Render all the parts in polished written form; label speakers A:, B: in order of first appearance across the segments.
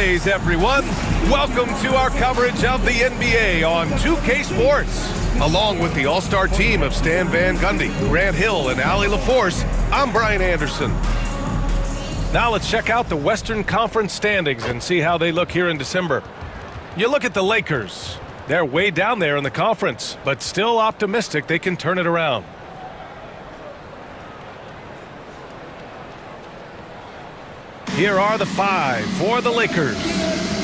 A: Mondays, everyone. Welcome to our coverage of the NBA on 2K Sports. Along with the all-star team of Stan Van Gundy, Grant Hill, and Allie LaForce, I'm Brian Anderson. Now let's check out the Western Conference standings and see how they look here in December. You look at the Lakers. They're way down there in the conference, but still optimistic they can turn it around. Here are the five for the Lakers.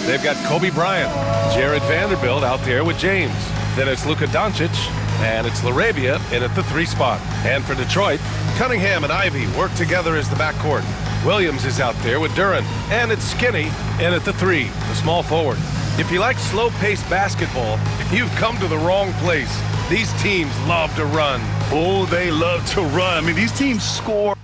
A: They've got Kobe Bryant, Jared Vanderbilt out there with James. Then it's Luka Doncic, and it's LaRavia in at the 3 spot. And for Detroit, Cunningham and Ivy work together as the backcourt. Williams is out there with Duren, and it's Skinny in at the 3, the small forward. If you like slow-paced basketball, you've come to the wrong place. These teams love to run.
B: Oh, they love to run. I mean, these teams score.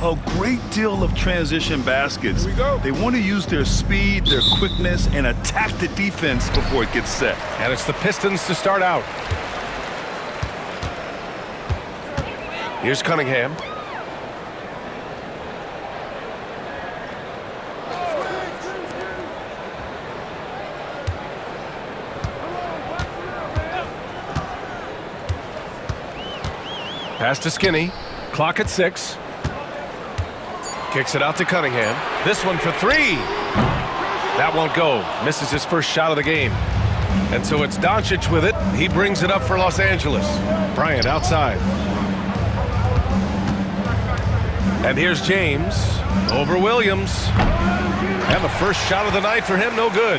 B: A great deal of transition baskets.
A: Here we go.
B: They want to use their speed, their quickness, and attack the defense before it gets set.
A: And it's the Pistons to start out. Here's Cunningham. Pass to Skinny. Clock at 6. Kicks it out to Cunningham. This one for 3. That won't go. Misses his first shot of the game. And so it's Doncic with it. He brings it up for Los Angeles. Bryant outside. And here's James over Williams. And the first shot of the night for him, no good.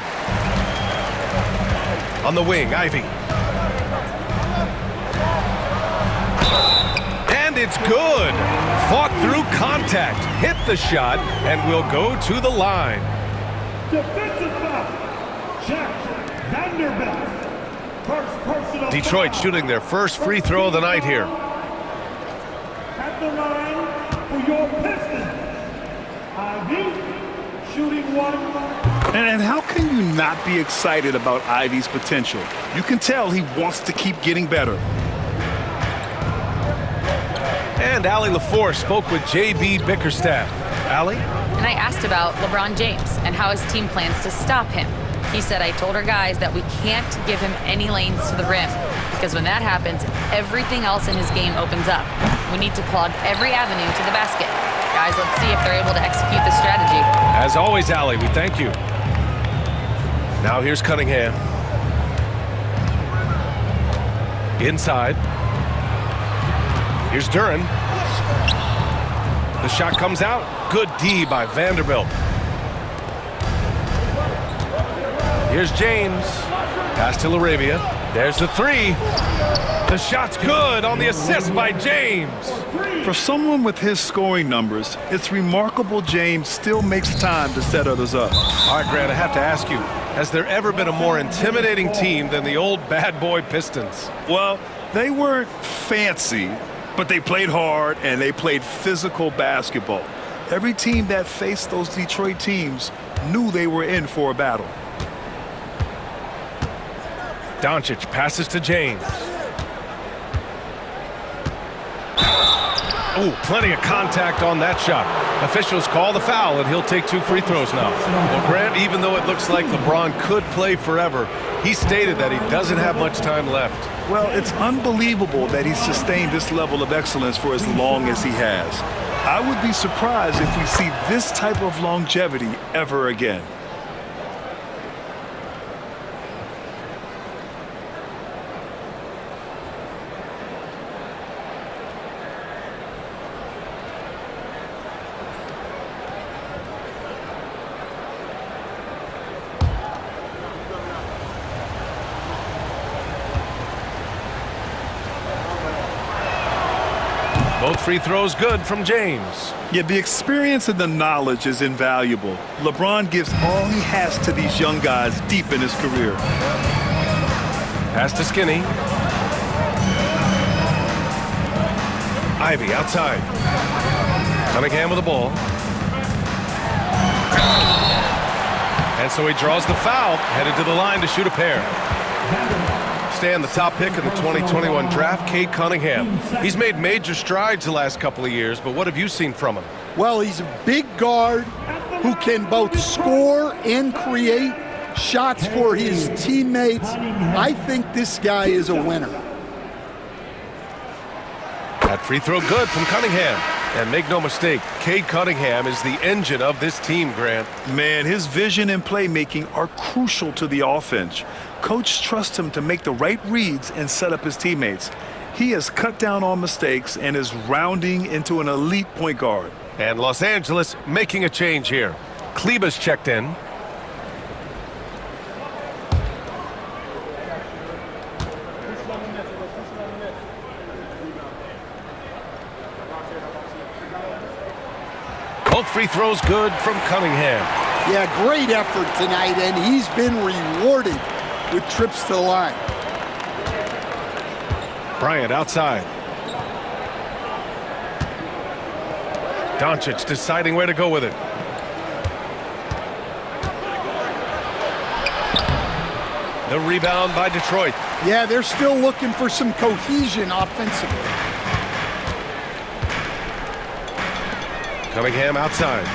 A: On the wing, Ivy. And it's good. Fought through contact, hit the shot, and will go to the line.
C: Defensive foul. Jack Vanderbilt. First personal
A: Detroit
C: foul.
A: shooting their first free throw of the night here.
C: At the line for your Pistons. Ivy shooting one.
B: And how can you not be excited about Ivy's potential? You can tell he wants to keep getting better.
A: And Allie LaForce spoke with J.B. Bickerstaff. Allie?
D: And I asked about LeBron James and how his team plans to stop him. He said, I told our guys that we can't give him any lanes to the rim, because when that happens, everything else in his game opens up. We need to clog every avenue to the basket. Guys, let's see if they're able to execute this strategy.
A: As always, Allie, we thank you. Now here's Cunningham. Inside. Here's Duren. The shot comes out. Good D by Vanderbilt. Here's James. Pass to LaRavia. There's the 3. The shot's good on the assist by James.
B: For someone with his scoring numbers, it's remarkable James still makes time to set others up.
A: All right, Grant, I have to ask you, has there ever been a more intimidating team than the old bad boy Pistons?
B: Well, they weren't fancy, but they played hard and they played physical basketball. Every team that faced those Detroit teams knew they were in for a battle.
A: Doncic passes to James. Oh, plenty of contact on that shot. Officials call the foul, and he'll take 2 free throws now. Well, Grant, even though it looks like LeBron could play forever, he stated that he doesn't have much time left.
B: Well, it's unbelievable that he's sustained this level of excellence for as long as he has. I would be surprised if we see this type of longevity ever again.
A: Both free throws good from James.
B: Yeah, the experience and the knowledge is invaluable. LeBron gives all he has to these young guys deep in his career.
A: Pass to Skinny. Ivy outside. Cunningham with the ball. And so he draws the foul, headed to the line to shoot a pair. Stan, the top pick in the 2021 draft, Cade Cunningham. He's made major strides the last couple of years, but what have you seen from him?
E: Well, he's a big guard who can both score and create shots for his teammates. I think this guy is a winner.
A: That free throw good from Cunningham. And make no mistake, Cade Cunningham is the engine of this team, Grant.
B: Man, his vision and playmaking are crucial to the offense. Coach trusts him to make the right reads and set up his teammates. He has cut down on mistakes and is rounding into an elite point guard.
A: And Los Angeles making a change here. Kleber's checked in. Both free throws good from Cunningham.
E: Yeah, great effort tonight, and he's been rewarded with trips to the line.
A: Bryant outside. Doncic deciding where to go with it. The rebound by Detroit.
E: Yeah, they're still looking for some cohesion offensively.
A: Cunningham outside.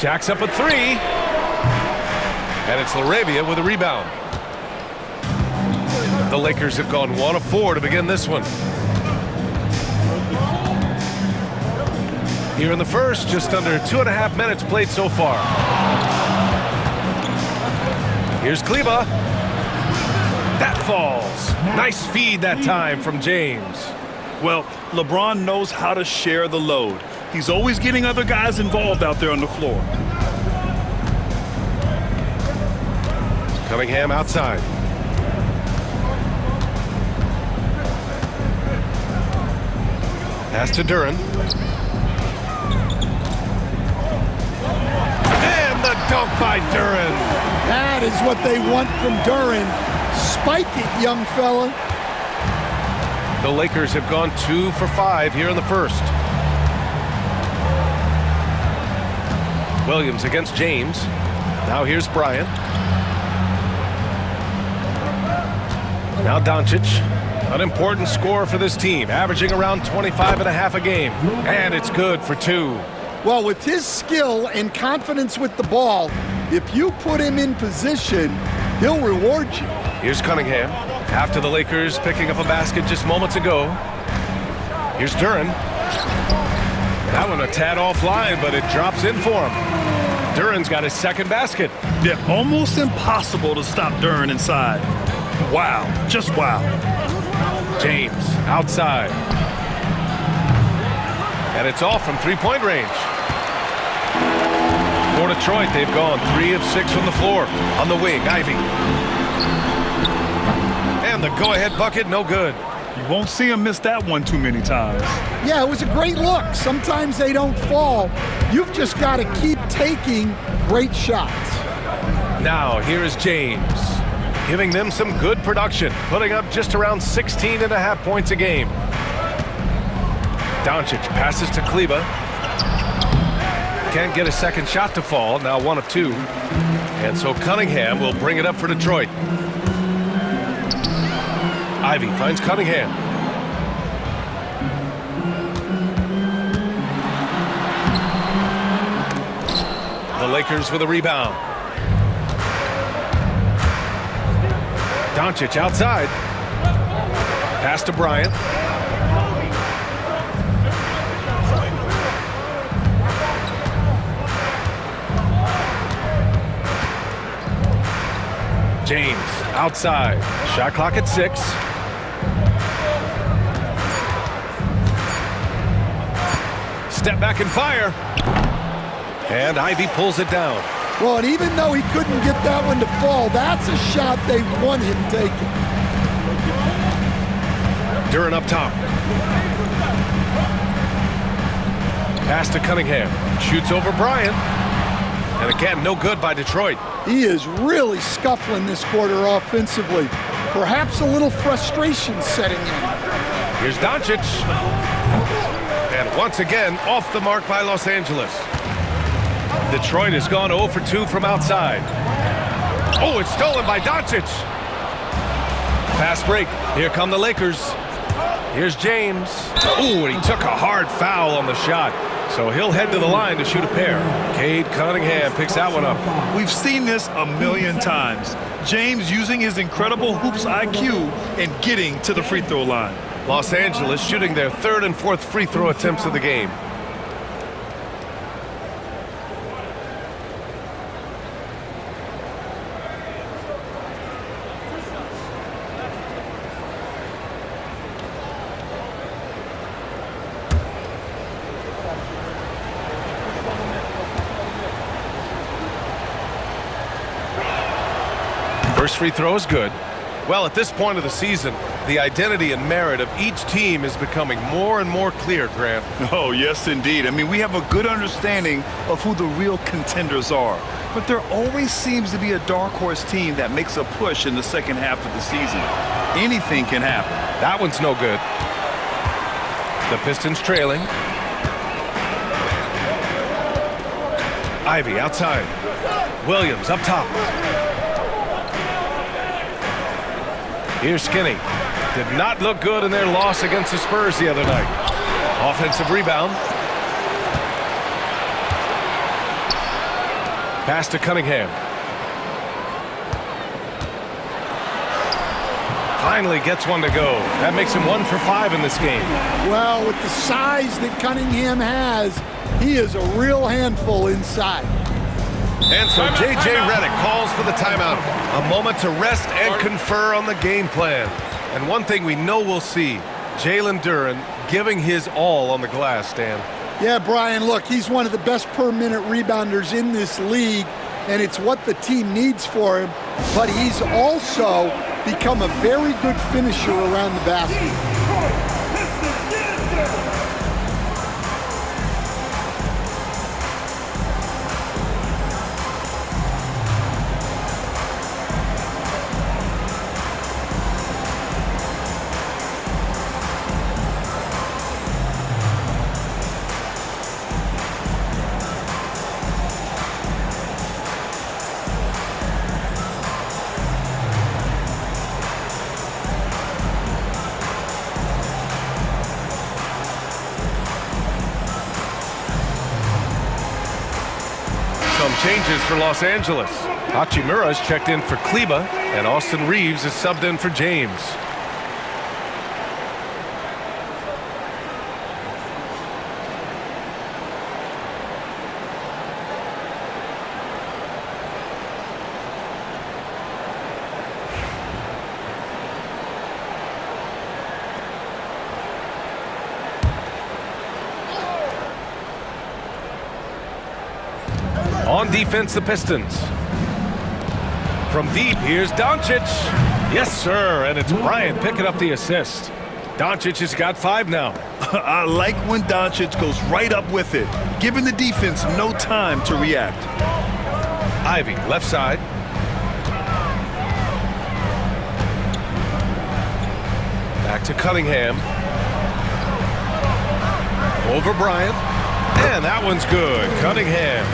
A: Jacks up a three. And it's LaRavia with a rebound. The Lakers have gone 1 of 4 to begin this one. Here in the first, just under 2.5 minutes played so far. Here's Kleber. That falls. Nice feed that time from James.
B: Well, LeBron knows how to share the load. He's always getting other guys involved out there on the floor.
A: Cunningham outside. Pass to Duren. And the dunk by Duren.
E: That is what they want from Duren. Spike it, young fella.
A: The Lakers have gone 2 for 5 here in the first. Williams against James. Now here's Bryant. Now Doncic, an important scorer for this team, averaging around 25.5 a game. And it's good for 2.
E: Well, with his skill and confidence with the ball, if you put him in position, he'll reward you.
A: Here's Cunningham, after the Lakers picking up a basket just moments ago. Here's Duren. That one a tad offline, but it drops in for him. Duren's got his second basket.
B: Yeah, almost impossible to stop Duren inside. Wow, just wow.
A: James outside. And it's off from three-point range. For Detroit, they've gone 3 of 6 from the floor. On the wing, Ivy. And the go-ahead bucket, no good.
B: You won't see him miss that one too many times.
E: Yeah, it was a great look. Sometimes they don't fall. You've just got to keep taking great shots.
A: Now, here is James, giving them some good production, putting up just around 16.5 points a game. Doncic passes to Kleber. Can't get a second shot to fall, now 1 of 2. And so Cunningham will bring it up for Detroit. Ivy finds Cunningham. The Lakers with a rebound. Doncic outside. Pass to Bryant. James outside. Shot clock at 6. Step back and fire. And Ivy pulls it down.
E: Well, and even though he couldn't get that one to fall, that's a shot they want him taking.
A: Duren up top. Pass to Cunningham. Shoots over Bryant. And again, no good by Detroit.
E: He is really scuffling this quarter offensively. Perhaps a little frustration setting in.
A: Here's Doncic. And once again, off the mark by Los Angeles. Detroit has gone 0 for 2 from outside. Oh, it's stolen by Doncic. Fast break. Here come the Lakers. Here's James. Ooh, and he took a hard foul on the shot. So he'll head to the line to shoot a pair. Cade Cunningham picks that one up.
B: We've seen this a million times. James using his incredible hoops IQ and getting to the free throw line.
A: Los Angeles shooting their third and fourth free throw attempts of the game. First free throw is good. Well, at this point of the season, the identity and merit of each team is becoming more and more clear, Grant.
B: Oh, yes, indeed. I mean, we have a good understanding of who the real contenders are. But there always seems to be a dark horse team that makes a push in the second half of the season. Anything can happen.
A: That one's no good. The Pistons trailing. Ivy outside. Williams up top. Here's Skinny. Did not look good in their loss against the Spurs the other night. Offensive rebound. Pass to Cunningham. Finally gets one to go. That makes him 1 for 5 in this game.
E: Well, with the size that Cunningham has, he is a real handful inside.
A: And so J.J. Redick calls for the timeout. A moment to rest and confer on the game plan. And one thing we know we'll see, Jalen Duren giving his all on the glass, Stan.
E: Yeah, Brian, look, he's one of the best per-minute rebounders in this league, and it's what the team needs for him. But he's also become a very good finisher around the basket.
A: Changes for Los Angeles. Hachimura's checked in for Kleba, and Austin Reeves is subbed in for James. On defense, the Pistons. From deep, here's Doncic. Yes, sir, and it's Bryant picking up the assist. Doncic has got 5 now.
B: I like when Doncic goes right up with it, giving the defense no time to react.
A: Ivy, left side. Back to Cunningham. Over Bryant. And that one's good. Cunningham.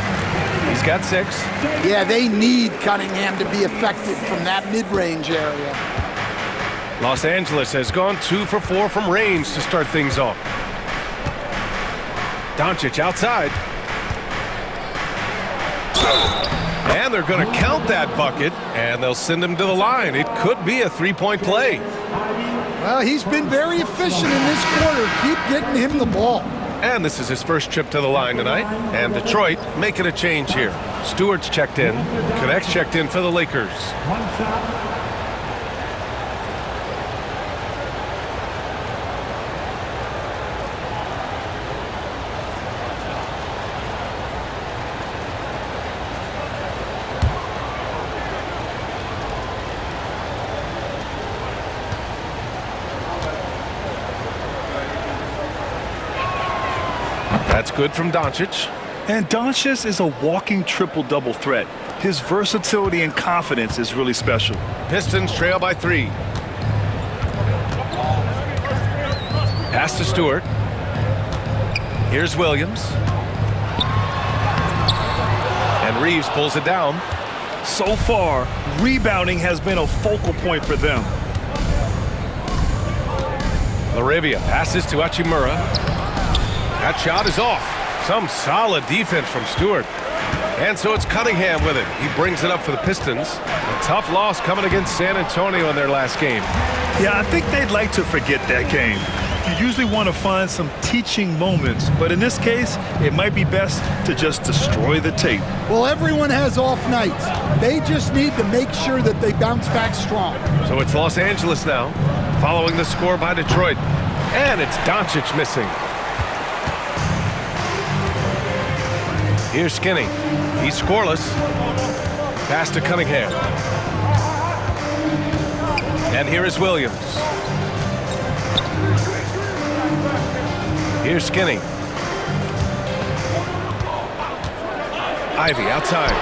A: He's got 6.
E: Yeah, they need Cunningham to be effective from that mid-range area.
A: Los Angeles has gone 2 for 4 from range to start things off. Doncic outside. And they're going to count that bucket, and they'll send him to the line. It could be a 3-point play.
E: Well, he's been very efficient in this quarter. Keep getting him the ball.
A: And this is his first trip to the line tonight. And Detroit making a change here. Stewart's checked in. Connect's checked in for the Lakers. That's good from Doncic.
B: And Doncic is a walking triple-double threat. His versatility and confidence is really special.
A: Pistons trail by 3. Pass to Stewart. Here's Williams. And Reeves pulls it down.
B: So far, rebounding has been a focal point for them.
A: LaRavia passes to Hachimura. That shot is off. Some solid defense from Stewart. And so it's Cunningham with it. He brings it up for the Pistons. A tough loss coming against San Antonio in their last game.
B: Yeah, I think they'd like to forget that game. You usually want to find some teaching moments, but in this case, it might be best to just destroy the tape.
E: Well, everyone has off nights. They just need to make sure that they bounce back strong.
A: So it's Los Angeles now, following the score by Detroit. And it's Doncic missing. Here's Skinny. He's scoreless. Pass to Cunningham. And here is Williams. Here's Skinny. Ivy outside.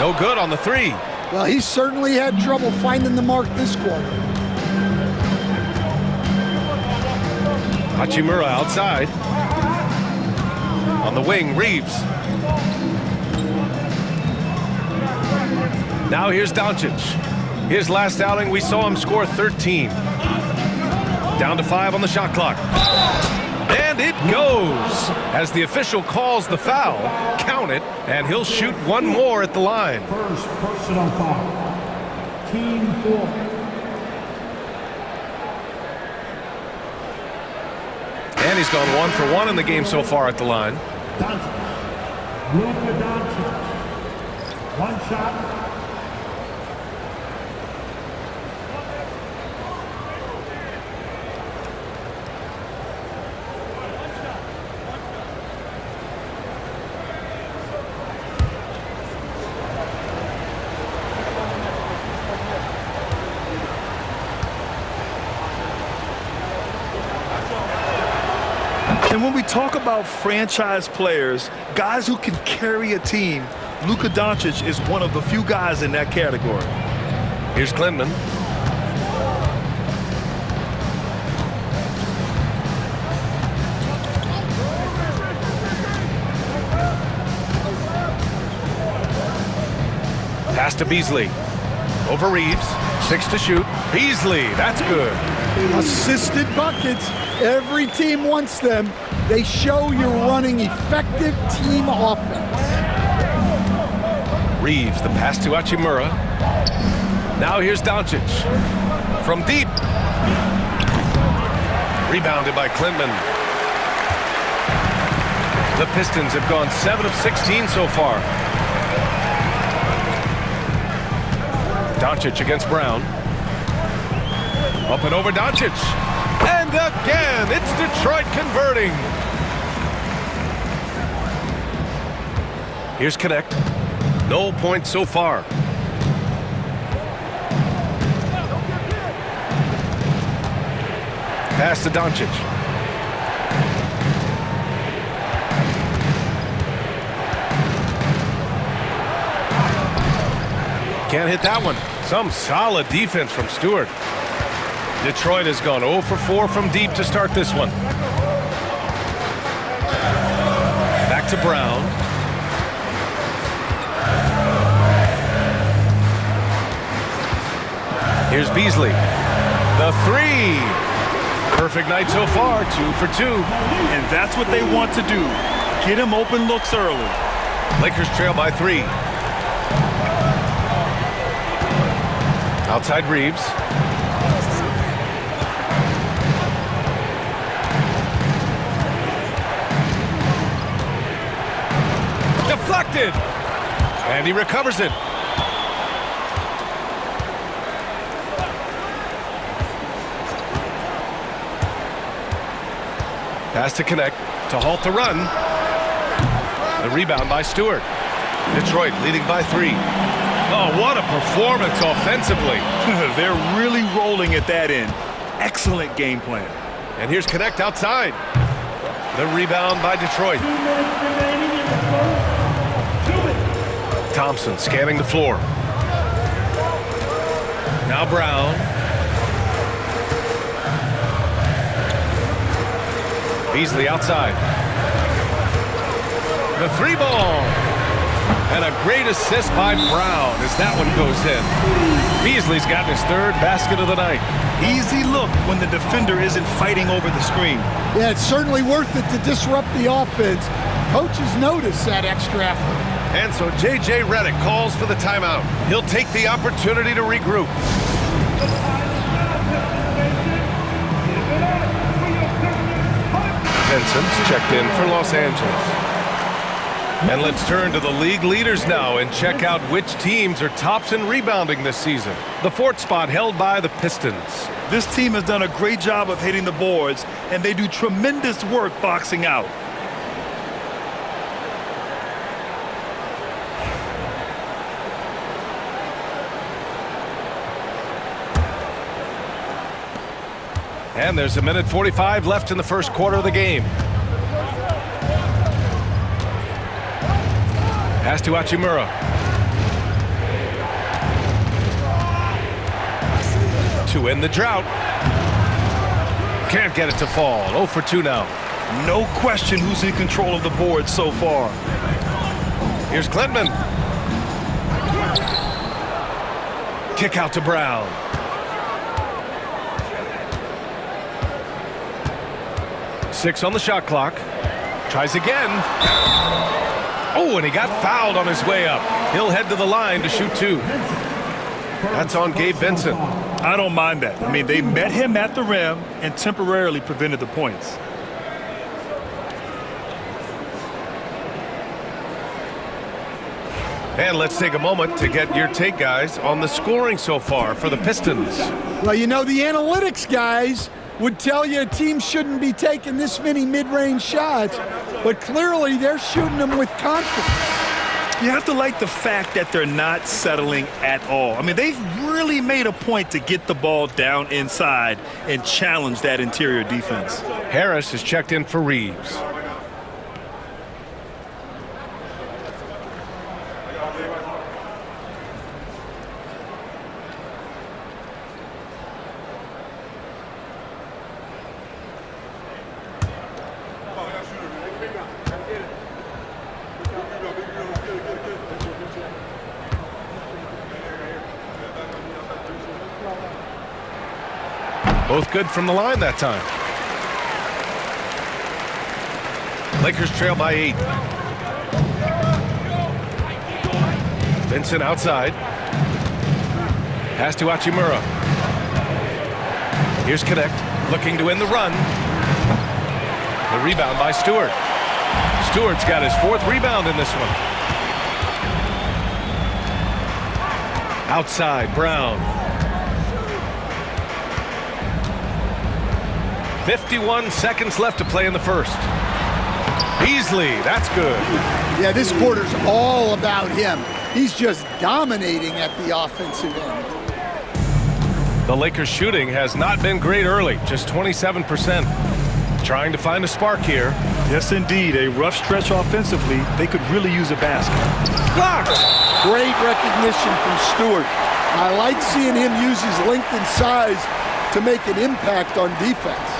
A: No good on the 3.
E: Well, he certainly had trouble finding the mark this quarter.
A: Hachimura outside. On the wing, Reeves. Now here's Doncic. His last outing, we saw him score 13. Down to 5 on the shot clock. And it goes. As the official calls the foul, count it, and he'll shoot one more at the line.
C: First personal foul. Team 4.
A: And he's gone 1 for 1 in the game so far at the line.
C: Doncic. Luka Doncic. One shot.
B: And when we talk about franchise players, guys who can carry a team, Luka Doncic is one of the few guys in that category.
A: Here's Klintman. Pass to Beasley. Over Reeves. 6 to shoot. Beasley, that's good.
E: Assisted buckets. Every team wants them. They show you're running effective team offense.
A: Reeves, the pass to Hachimura. Now here's Doncic. From deep. Rebounded by Klintman. The Pistons have gone 7 of 16 so far. Doncic against Brown. Up and over Doncic. And again, it's Detroit converting. Here's Connect. No points so far. Pass to Doncic. Can't hit that one. Some solid defense from Stewart. Detroit has gone 0 for 4 from deep to start this one. Back to Brown. Here's Beasley. The 3. Perfect night so far, 2 for 2.
B: And that's what they want to do. Get him open looks early.
A: Lakers trail by 3. Outside Reeves. Deflected. And he recovers it. Pass to Connect to halt the run. The rebound by Stewart. Detroit leading by 3. Oh, what a performance offensively.
B: They're really rolling at that end. Excellent game plan.
A: And here's Connect outside. The rebound by Detroit.
C: 2 minutes remaining in the first. 2 minutes.
A: Thompson scanning the floor. Now Brown. Beasley outside. The 3-ball. And a great assist by Brown as that one goes in. Beasley's gotten his 3rd basket of the night.
B: Easy look when the defender isn't fighting over the screen.
E: Yeah, it's certainly worth it to disrupt the offense. Coaches notice that extra effort.
A: And so J.J. Redick calls for the timeout. He'll take the opportunity to regroup. Vincent's checked in for Los Angeles. And let's turn to the league leaders now and check out which teams are tops in rebounding this season. The 4th spot held by the Pistons.
B: This team has done a great job of hitting the boards, and they do tremendous work boxing out.
A: And there's 1:45 left in the first quarter of the game. Pass to Hachimura. To end the drought. Can't get it to fall. 0 for 2 now.
B: No question who's in control of the board so far.
A: Here's Klintman. Kick out to Brown. Six on the shot clock. Tries again. Oh, and he got fouled on his way up. He'll head to the line to shoot 2. That's on Gabe Vincent.
B: I don't mind that. I mean, they met him at the rim and temporarily prevented the points.
A: And let's take a moment to get your take, guys, on the scoring so far for the Pistons.
E: Well, you know, the analytics guys would tell you a team shouldn't be taking this many mid-range shots, but clearly they're shooting them with confidence.
B: You have to like the fact that they're not settling at all. I mean, they've really made a point to get the ball down inside and challenge that interior defense.
A: Harris is checked in for Reeves. Both good from the line that time. Lakers trail by 8. Vincent outside. Pass to Hachimura. Here's Connect, looking to end the run. The rebound by Stewart. Stewart's got his 4th rebound in this one. Outside, Brown. 51 seconds left to play in the first. Beasley, that's good.
E: Yeah, this quarter's all about him. He's just dominating at the offensive end.
A: The Lakers shooting has not been great early, just 27%. Trying to find a spark here.
B: Yes, indeed. A rough stretch offensively. They could really use a basket.
A: Blocked!
E: Great recognition from Stewart. I like seeing him use his length and size to make an impact on defense.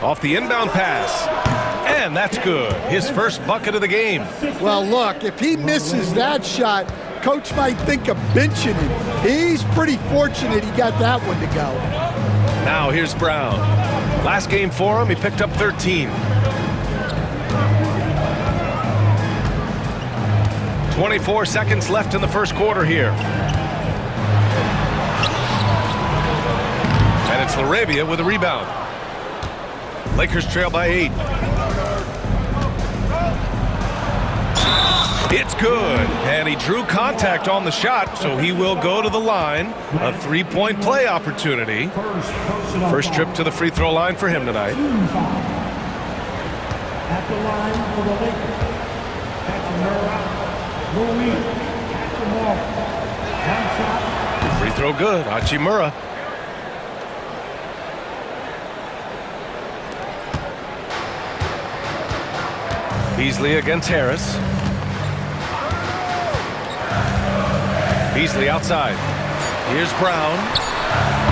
A: Off the inbound pass. And that's good. His first bucket of the game.
E: Well, look, if he misses that shot, coach might think of benching him. He's pretty fortunate he got that one to go.
A: Now here's Brown. Last game for him, he picked up 13. 24 seconds left in the first quarter here. And it's LaRavia with a rebound. Lakers trail by 8. It's good, and he drew contact on the shot, so he will go to the line. A 3-point play opportunity. First trip to the free throw line for him tonight.
C: At the line for the Lakers, Hachimura, Louis, Hachimura. One shot.
A: Free throw good. Hachimura. Beasley against Harris. Beasley outside. Here's Brown.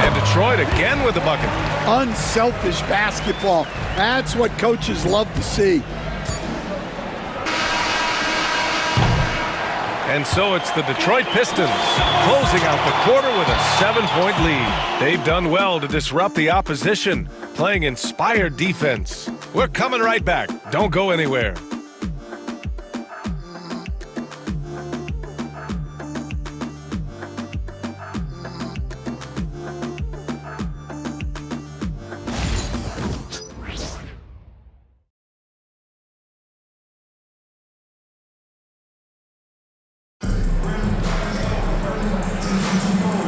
A: And Detroit again with the bucket.
E: Unselfish basketball. That's what coaches love to see.
A: And so it's the Detroit Pistons closing out the quarter with a 7-point lead. They've done well to disrupt the opposition, playing inspired defense. We're coming right back. Don't go anywhere.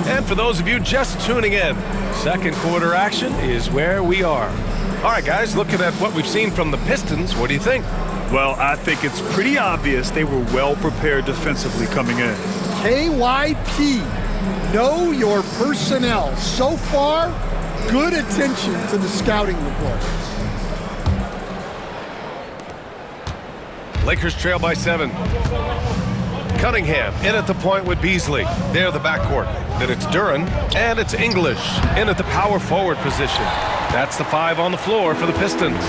A: And for those of you just tuning in, second quarter action is where we are. All right, guys, looking at what we've seen from the Pistons, what do you think?
B: Well, I think it's pretty obvious they were well prepared defensively coming in.
E: KYP, know your personnel. So far, good attention to the scouting report.
A: Lakers trail by 7. Cunningham in at the point with Beasley. They're the backcourt. Then it's Duren and it's English in at the power forward position. That's the 5 on the floor for the Pistons.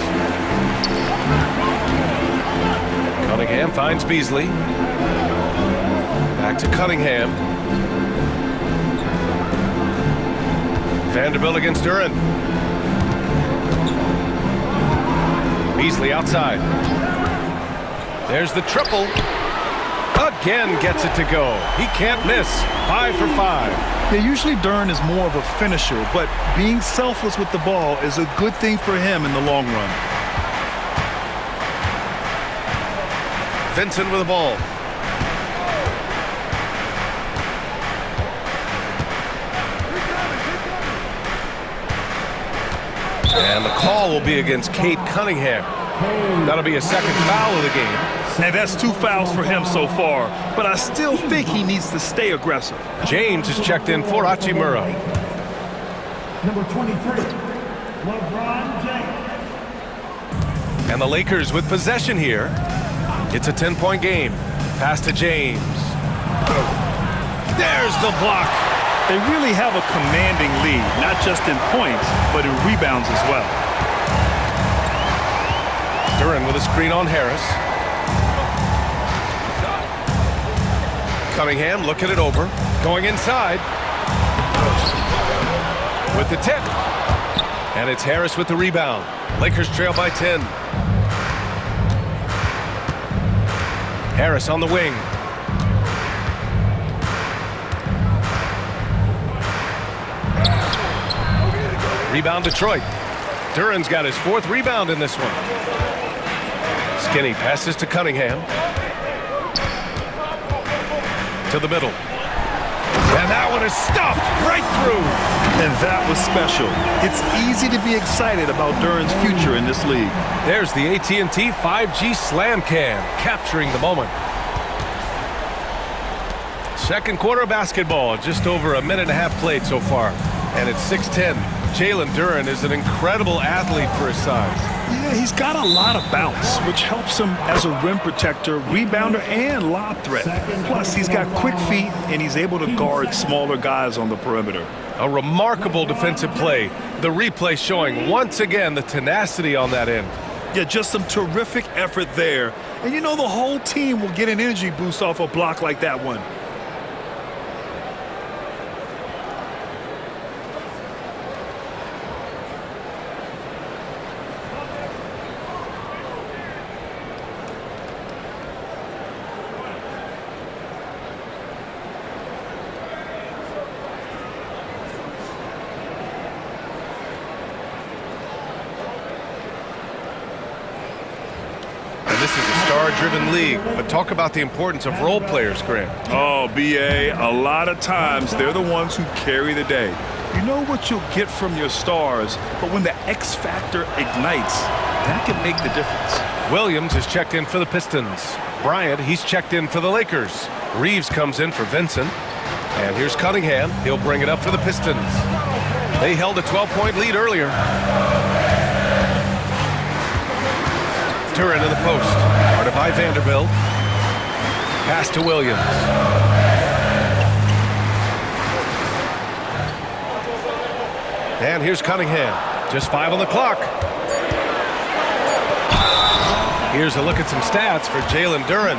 A: Cunningham finds Beasley. Back to Cunningham. Vanderbilt against Duren. Beasley outside. There's the triple. Again gets it to go. He can't miss. 5 for 5.
B: Yeah, usually Duren is more of a finisher, but being selfless with the ball is a good thing for him in the long run.
A: Vincent with the ball. And the call will be against Cade Cunningham. That'll be a second foul of the game.
B: And that's 2 fouls for him so far, but I still think he needs to stay aggressive.
A: James is checked in for Hachimura.
C: Number 23, LeBron James.
A: And the Lakers with possession here. It's a 10-point game. Pass to James. There's the block.
B: They really have a commanding lead, not just in points, but in rebounds as well.
A: Duren with a screen on Harris. Cunningham looking it over. Going inside. With the tip. And it's Harris with the rebound. Lakers trail by 10. Harris on the wing. Rebound Detroit. Duren's got his 4th rebound in this one. Skinny passes to Cunningham. To the middle. And that one is stuffed right through.
B: And that was special. It's easy to be excited about Duren's future in this league.
A: There's the AT&T 5G Slam Cam, capturing the moment. Second quarter basketball, just over a minute and a half played so far. And it's 6-10. Jalen Duren is an incredible athlete for his size.
B: Yeah, he's got a lot of bounce, which helps him as a rim protector, rebounder, and lob threat. Plus, he's got quick feet, and he's able to guard smaller guys on the perimeter.
A: A remarkable defensive play. The replay showing once again the tenacity on that end.
B: Yeah, just some terrific effort there. And you know the whole team will get an energy boost off a block like that one.
A: This is a star-driven league, but talk about the importance of role players, Grant.
B: Oh, B.A., a lot of times they're the ones who carry the day. You know what you'll get from your stars, but when the X factor ignites, that can make the difference.
A: Williams is checked in for the Pistons. Bryant, he's checked in for the Lakers. Reeves comes in for Vincent. And here's Cunningham. He'll bring it up for the Pistons. They held a 12-point lead earlier. Turin in the post. Guarded by Vanderbilt. Pass to Williams. And here's Cunningham. Just 5 on the clock. Here's a look at some stats for Jalen Duren.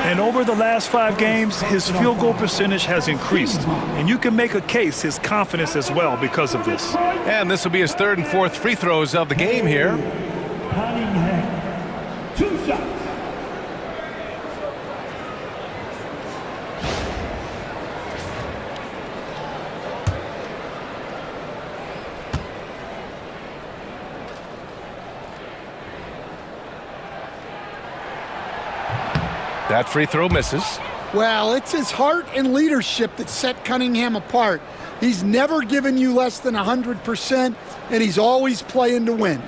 B: And over the last 5 games, his field goal percentage has increased. And you can make a case his confidence as well because of this.
A: And this will be his 3rd and 4th free throws of the game here.
C: Cunningham, 2 shots.
A: That free throw misses.
E: Well, it's his heart and leadership that set Cunningham apart. He's never given you less than 100%, and he's always playing to win.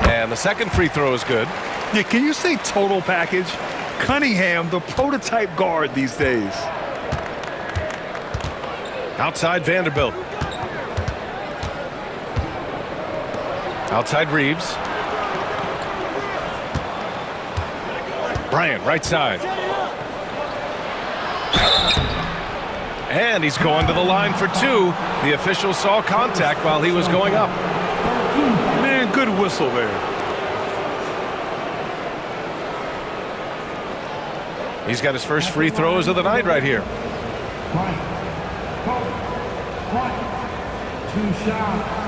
A: And the second free throw is good.
B: Yeah, can you say total package? Cunningham, the prototype guard these days.
A: Outside Vanderbilt. Outside Reeves. Bryant, right side. And he's going to the line for 2. The official saw contact while he was going up.
B: Man, good whistle there.
A: He's got his first free throws of the night right here.
C: 2 shots.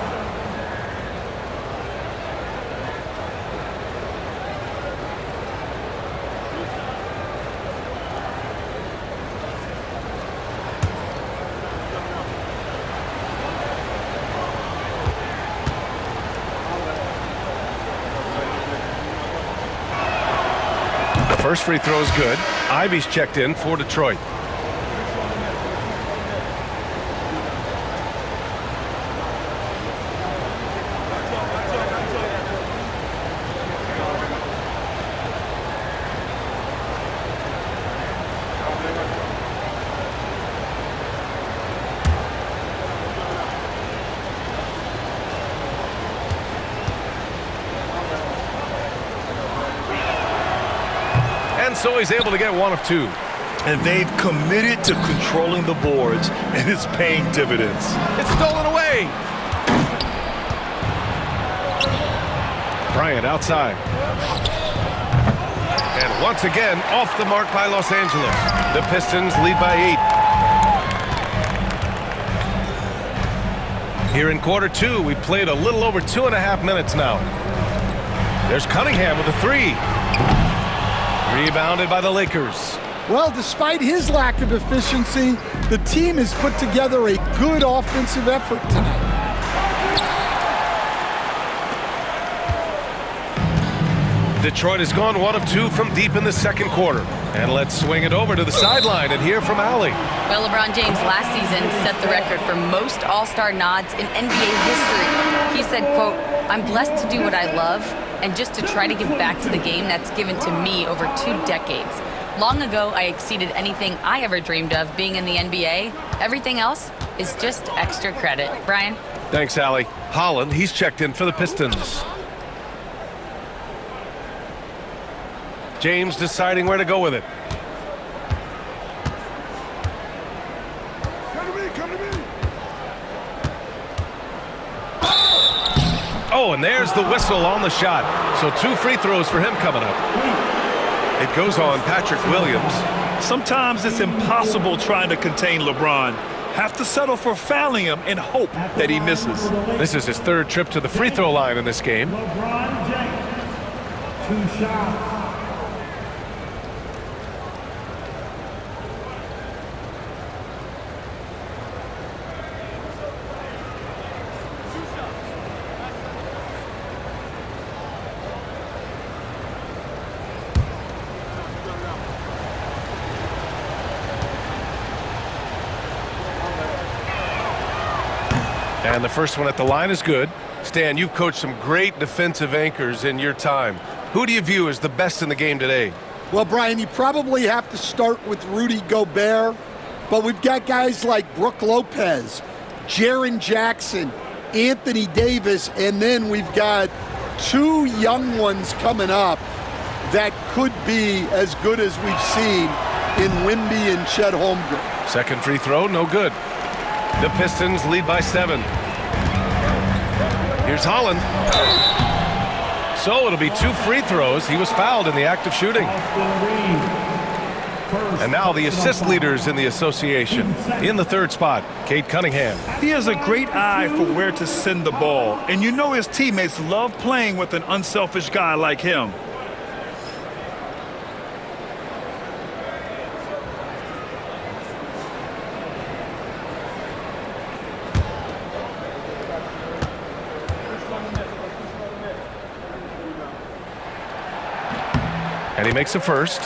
A: The first free throw is good. Ivy's checked in for Detroit. And so he's able to get 1 of 2.
B: And they've committed to controlling the boards, and it's paying dividends.
A: It's stolen away. Bryant outside. And once again, off the mark by Los Angeles. The Pistons lead by 8. Here in quarter 2, we played a little over 2.5 minutes now. There's Cunningham with a 3. Rebounded by the Lakers.
E: Well, despite his lack of efficiency, the team has put together a good offensive effort tonight.
A: Detroit has gone 1 of 2 from deep in the second quarter. And let's swing it over to the sideline and hear from Allie.
D: Well, LeBron James last season set the record for most All-Star nods in NBA history. He said, quote, "I'm blessed to do what I love and just to try to give back to the game that's given to me over 2 decades. Long ago, I exceeded anything I ever dreamed of being in the NBA. Everything else is just extra credit." Brian?
A: Thanks, Allie. Holland, he's checked in for the Pistons. James deciding where to go with it. Oh, and there's the whistle on the shot. So 2 free throws for him coming up. It goes on Patrick Williams.
B: Sometimes it's impossible trying to contain LeBron. Have to settle for fouling him and hope that he misses.
A: This is his 3rd trip to the free throw line in this game.
C: LeBron James, 2 shots.
A: And the first one at the line is good. Stan, you've coached some great defensive anchors in your time. Who do you view as the best in the game today?
E: Well, Brian, you probably have to start with Rudy Gobert, but we've got guys like Brook Lopez, Jaren Jackson, Anthony Davis, and then we've got two young ones coming up that could be as good as we've seen in Wemby and Chet Holmgren.
A: Second free throw, no good. The Pistons lead by 7. Here's Holland. So it'll be 2 free throws. He was fouled in the act of shooting. And now the assist leaders in the association. In the third spot, Cade Cunningham.
B: He has a great eye for where to send the ball, and you know his teammates love playing with an unselfish guy like him.
A: And he makes a first.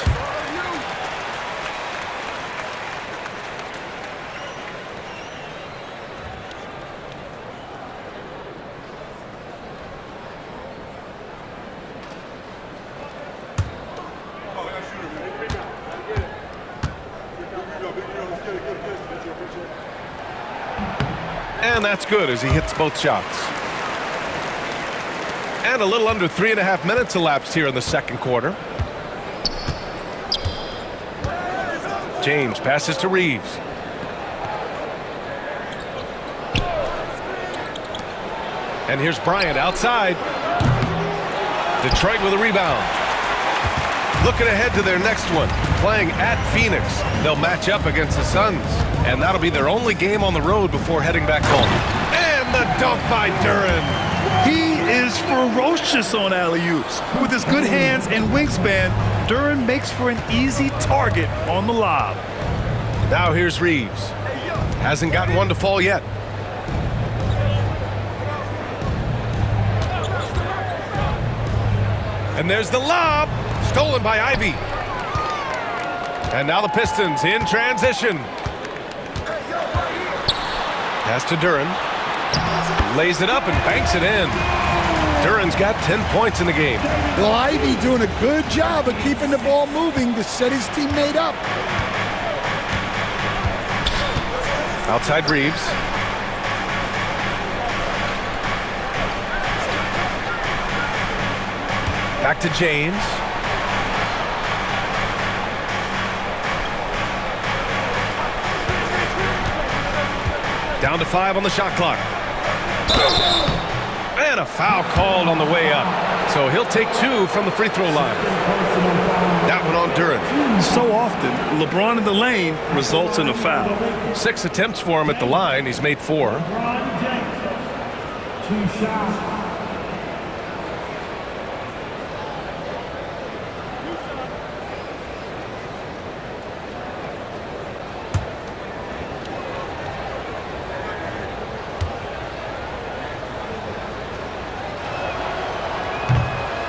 A: And that's good as he hits both shots. And a little under 3.5 minutes elapsed here in the second quarter. James passes to Reeves. And here's Bryant outside. Detroit with a rebound. Looking ahead to their next one, playing at Phoenix. They'll match up against the Suns, and that'll be their only game on the road before heading back home. And the dunk by Duren.
B: He is ferocious on alley-oops. With his good hands and wingspan, Duren makes for an easy target on the lob.
A: Now here's Reeves. Hasn't gotten one to fall yet. And there's the lob. Stolen by Ivy. And now the Pistons in transition. Pass to Duren. Lays it up and banks it in. Duren's got 10 points in the game.
E: Well, Ivy doing a good job of keeping the ball moving to set his teammate up.
A: Outside Reeves. Back to James. Down to 5 on the shot clock. And a foul called on the way up. So he'll take 2 from the free throw line. That one on Duren.
B: So often, LeBron in the lane results in a foul.
A: 6 attempts for him at the line. He's made 4.
C: 2 shots.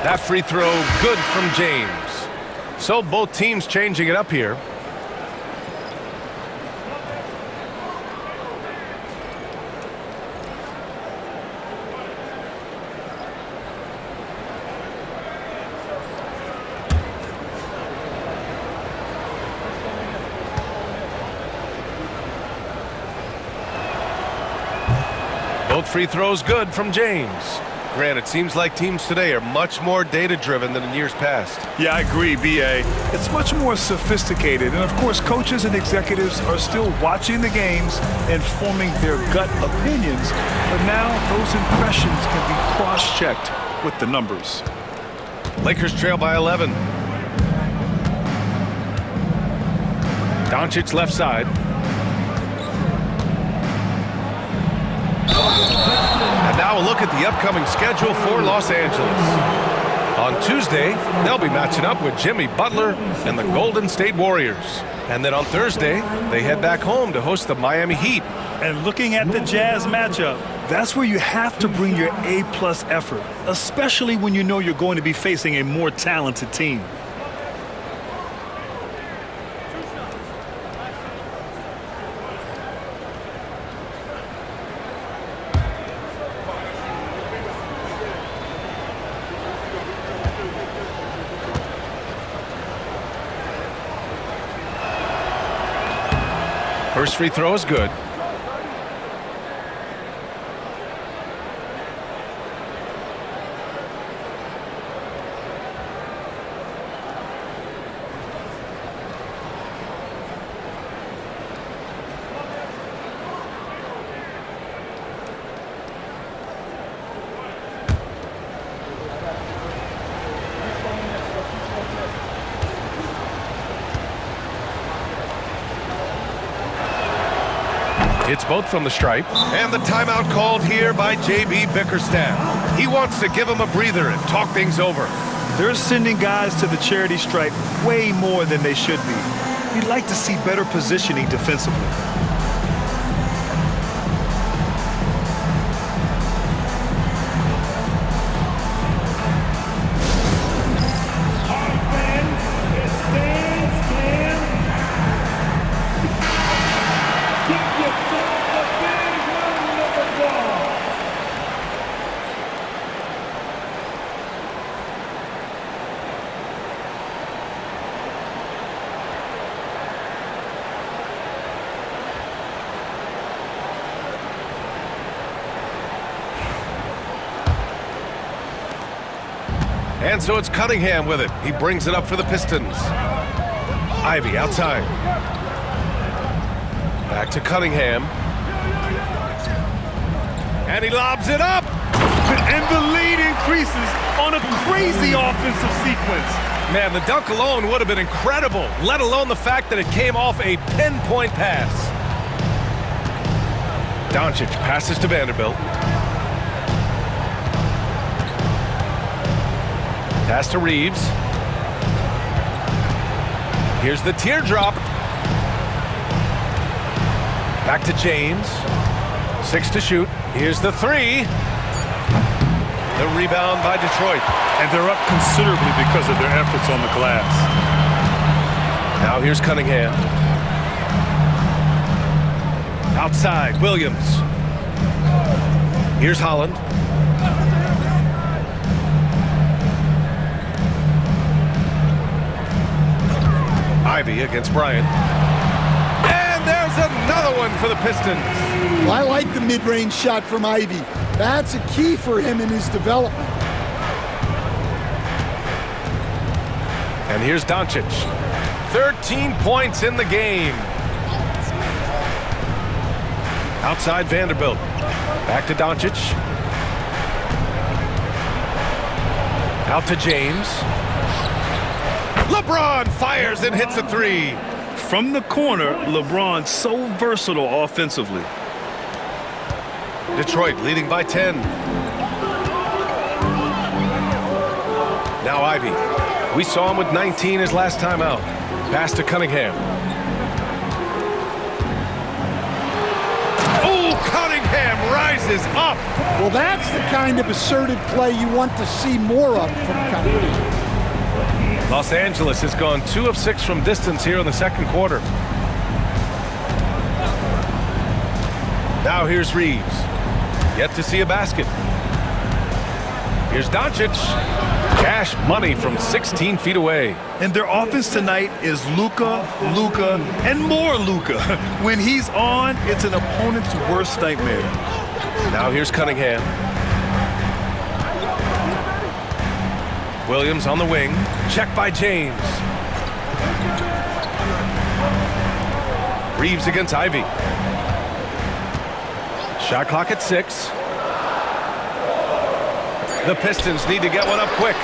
A: That free throw good from James. So both teams changing it up here. Both free throws good from James. Grant, it seems like teams today are much more data-driven than in years past.
B: Yeah, I agree, B.A. It's much more sophisticated, and of course, coaches and executives are still watching the games and forming their gut opinions, but now those impressions can be cross-checked with the numbers.
A: Lakers trail by 11. Doncic left side. And now a look at the upcoming schedule for Los Angeles. On Tuesday, they'll be matching up with Jimmy Butler and the Golden State Warriors. And then on Thursday, they head back home to host the Miami Heat.
B: And looking at the Jazz matchup, that's where you have to bring your A-plus effort, especially when you know you're going to be facing a more talented team.
A: First free throw is good. It's both from the stripe. And the timeout called here by J.B. Bickerstaff. He wants to give him a breather and talk things over.
B: They're sending guys to the charity stripe way more than they should be. We'd like to see better positioning defensively.
A: And so it's Cunningham with it. He brings it up for the Pistons. Ivy outside. Back to Cunningham. And he lobs it up.
B: And the lead increases on a crazy offensive sequence.
A: Man, the dunk alone would have been incredible, let alone the fact that it came off a pinpoint pass. Doncic passes to Vanderbilt. Pass to Reeves. Here's the teardrop. Back to James. 6 to shoot. Here's the three. The rebound by Detroit.
B: And they're up considerably because of their efforts on the glass.
A: Now here's Cunningham. Outside, Williams. Here's Holland. Ivy against Bryant. And there's another one for the Pistons.
E: Well, I like the mid-range shot from Ivy. That's a key for him in his development.
A: And here's Doncic. 13 points in the game. Outside Vanderbilt. Back to Doncic. Out to James. LeBron fires and hits a three.
B: From the corner, LeBron so versatile offensively.
A: Detroit leading by 10. Now Ivy. We saw him with 19 his last time out. Pass to Cunningham. Oh, Cunningham rises up.
E: Well, that's the kind of assertive play you want to see more of from Cunningham.
A: Los Angeles has gone 2 of 6 from distance here in the second quarter. Now here's Reeves. Yet to see a basket. Here's Doncic. Cash money from 16 feet away.
B: And their offense tonight is Luka, and more Luka. When he's on, it's an opponent's worst nightmare.
A: Now here's Cunningham. Williams on the wing. Check by James. Reeves against Ivy. Shot clock at 6. The Pistons need to get one up quick.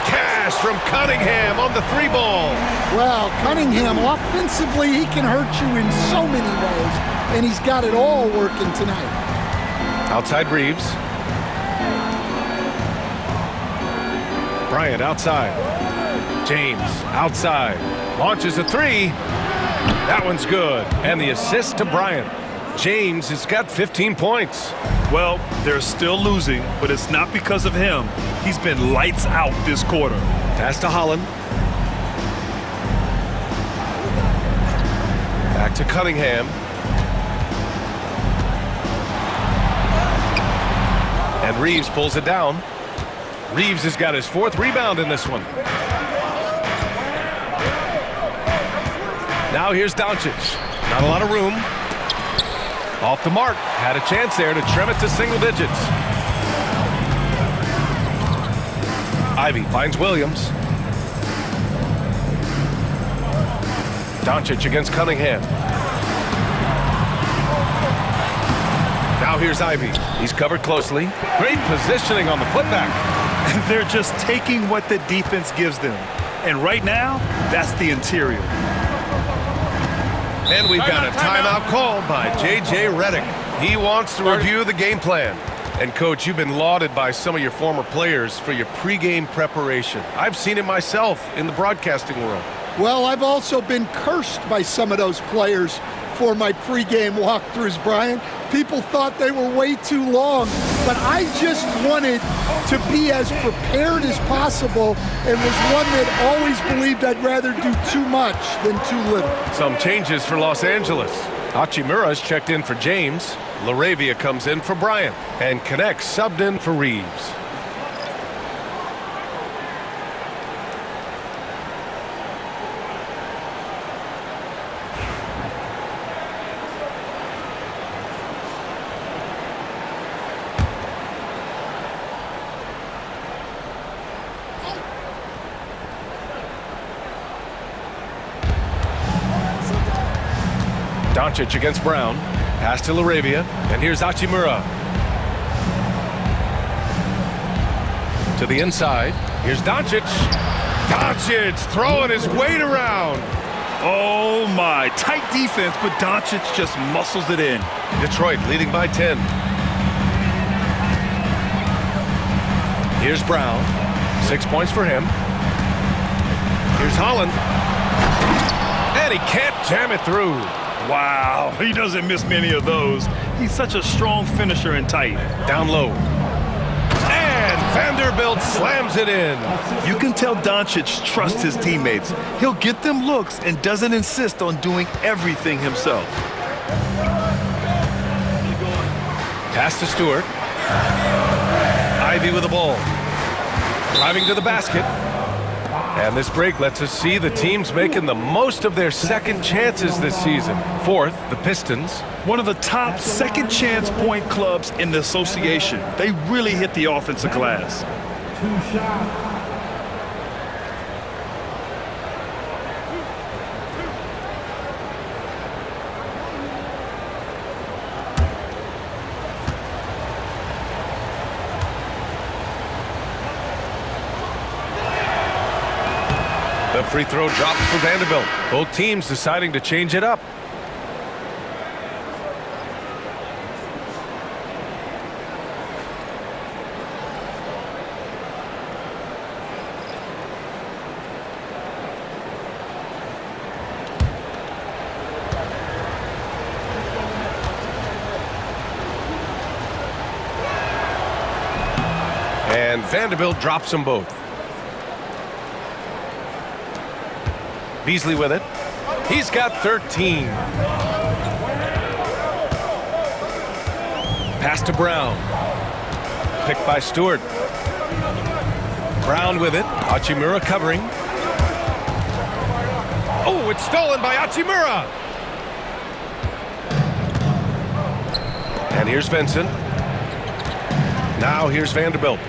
A: Cash from Cunningham on the 3-ball.
E: Well, Cunningham, offensively, he can hurt you in so many ways, and he's got it all working tonight.
A: Outside Reeves. Bryant outside. James outside. Launches a 3. That one's good. And the assist to Bryant. James has got 15 points.
B: Well, they're still losing, but it's not because of him. He's been lights out this quarter.
A: Pass to Holland. Back to Cunningham. And Reeves pulls it down. Reeves has got his 4th rebound in this one. Now here's Doncic. Not a lot of room. Off the mark. Had a chance there to trim it to single digits. Ivy finds Williams. Doncic against Cunningham. Now here's Ivy. He's covered closely. Great positioning on the putback.
B: They're just taking what the defense gives them. And right now, that's the interior.
A: And we've got a timeout called by J.J. Redick. He wants to review the game plan. And, Coach, you've been lauded by some of your former players for your pregame preparation. I've seen it myself in the broadcasting world.
E: Well, I've also been cursed by some of those players for my pregame walkthroughs, Brian. People thought they were way too long, but I just wanted to be as prepared as possible and was one that always believed I'd rather do too much than too little.
A: Some changes for Los Angeles. Hachimura's checked in for James. LaRavia comes in for Bryant. And Connect subbed in for Reeves. Doncic against Brown. Pass to LaRavia. And here's Hachimura. To the inside. Here's Doncic. Doncic throwing his weight around.
B: Oh, my. Tight defense, but Doncic just muscles it in.
A: Detroit leading by 10. Here's Brown. 6 points for him. Here's Holland. And he can't jam it through.
B: Wow, he doesn't miss many of those. He's such a strong finisher and tight.
A: Down low. And Vanderbilt slams it in.
B: You can tell Doncic trusts his teammates. He'll get them looks and doesn't insist on doing everything himself.
A: Pass to Stewart. Ivy with the ball. Driving to the basket. And this break lets us see the teams making the most of their second chances this season. Fourth, the Pistons.
B: One of the top second chance point clubs in the association. They really hit the offensive glass.
C: 2 shots.
A: The free throw drops for Vanderbilt. Both teams deciding to change it up. And Vanderbilt drops them both. Beasley with it. He's got 13. Pass to Brown. Picked by Stewart. Brown with it. Hachimura covering. Oh, it's stolen by Hachimura. And here's Vincent. Now here's Vanderbilt.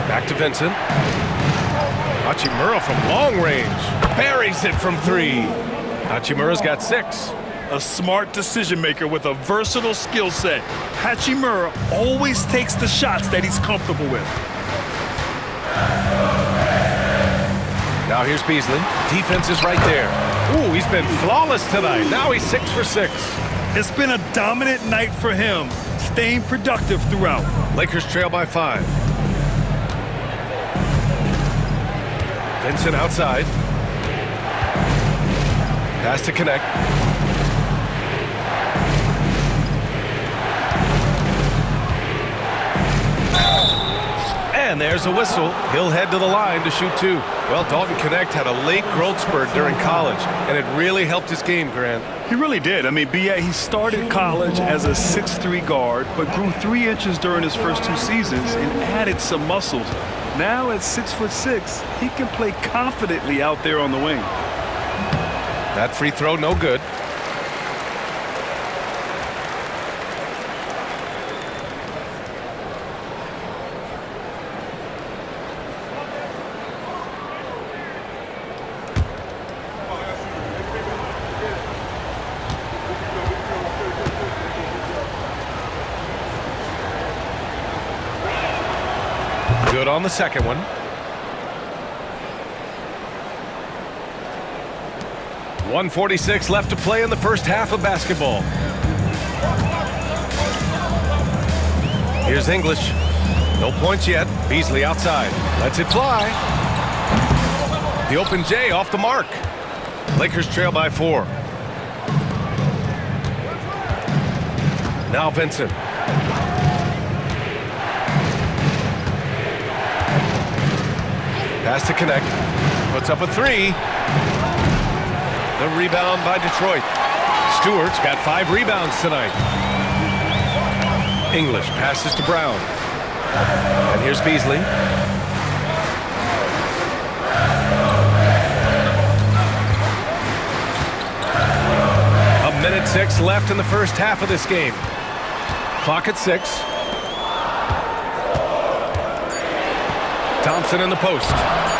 A: Back to Vincent. Hachimura from long range. Buries it from 3. Hachimura's got 6.
B: A smart decision maker with a versatile skill set. Hachimura always takes the shots that he's comfortable with.
A: Now here's Beasley. Defense is right there. Ooh, he's been flawless tonight. Now he's 6 for 6.
B: It's been a dominant night for him, staying productive throughout.
A: Lakers trail by 5. Vincent outside. Pass to Connect. And there's a whistle. He'll head to the line to shoot 2. Well, Dalton Connect had a late growth spurt during college, and it really helped his game, Grant.
B: He really did. I mean, B.A., he started college as a 6'3" guard, but grew 3 inches during his first 2 seasons and added some muscles. Now at 6'6", he can play confidently out there on the wing.
A: That free throw, no good. Good on the second one. .146 left to play in the first half of basketball. Here's English. No points yet. Beasley outside. Lets it fly. The open J off the mark. Lakers trail by 4. Now Vincent. Pass to connect. Puts up a 3. The rebound by Detroit. Stewart's got 5 rebounds tonight. English passes to Brown. And here's Beasley. A minute 6 left in the first half of this game. Clock at 6. Thompson in the post.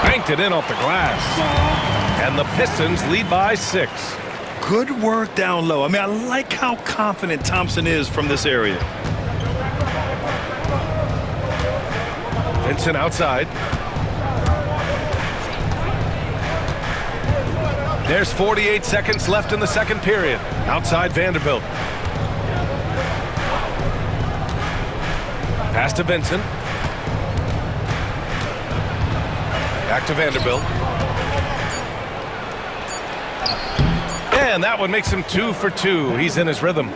A: Banked it in off the glass. And the Pistons lead by 6.
B: Good work down low. I mean, I like how confident Thompson is from this area.
A: Vincent outside. There's 48 seconds left in the second period. Outside Vanderbilt. Pass to Vincent. Back to Vanderbilt. And that one makes him 2 for 2. He's in his rhythm.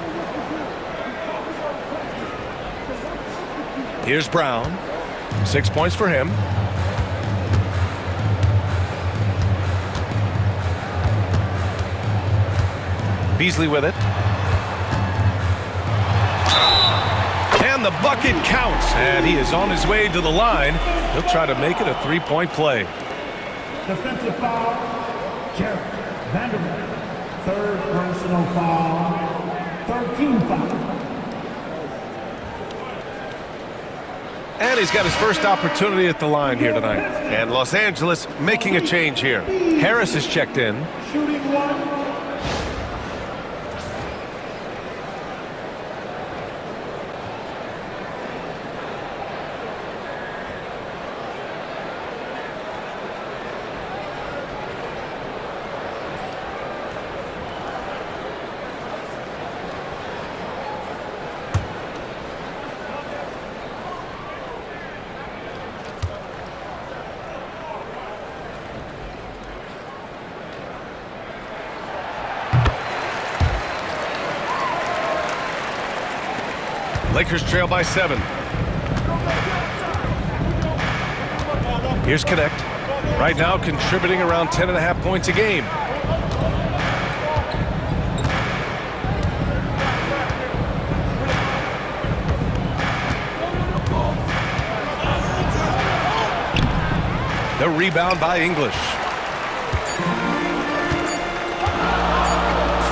A: Here's Brown. 6 points for him. Beasley with it. And the bucket counts. And he is on his way to the line. He'll try to make it a 3-point play.
C: Defensive foul, Jared Vanderbilt. Third personal foul, 13 foul.
A: And he's got his first opportunity at the line here tonight. And Los Angeles making a change here. Harris is checked in.
C: Shooting 1.
A: Lakers trail by 7. Here's Connect. Right now contributing around 10.5 points a game. The rebound by English.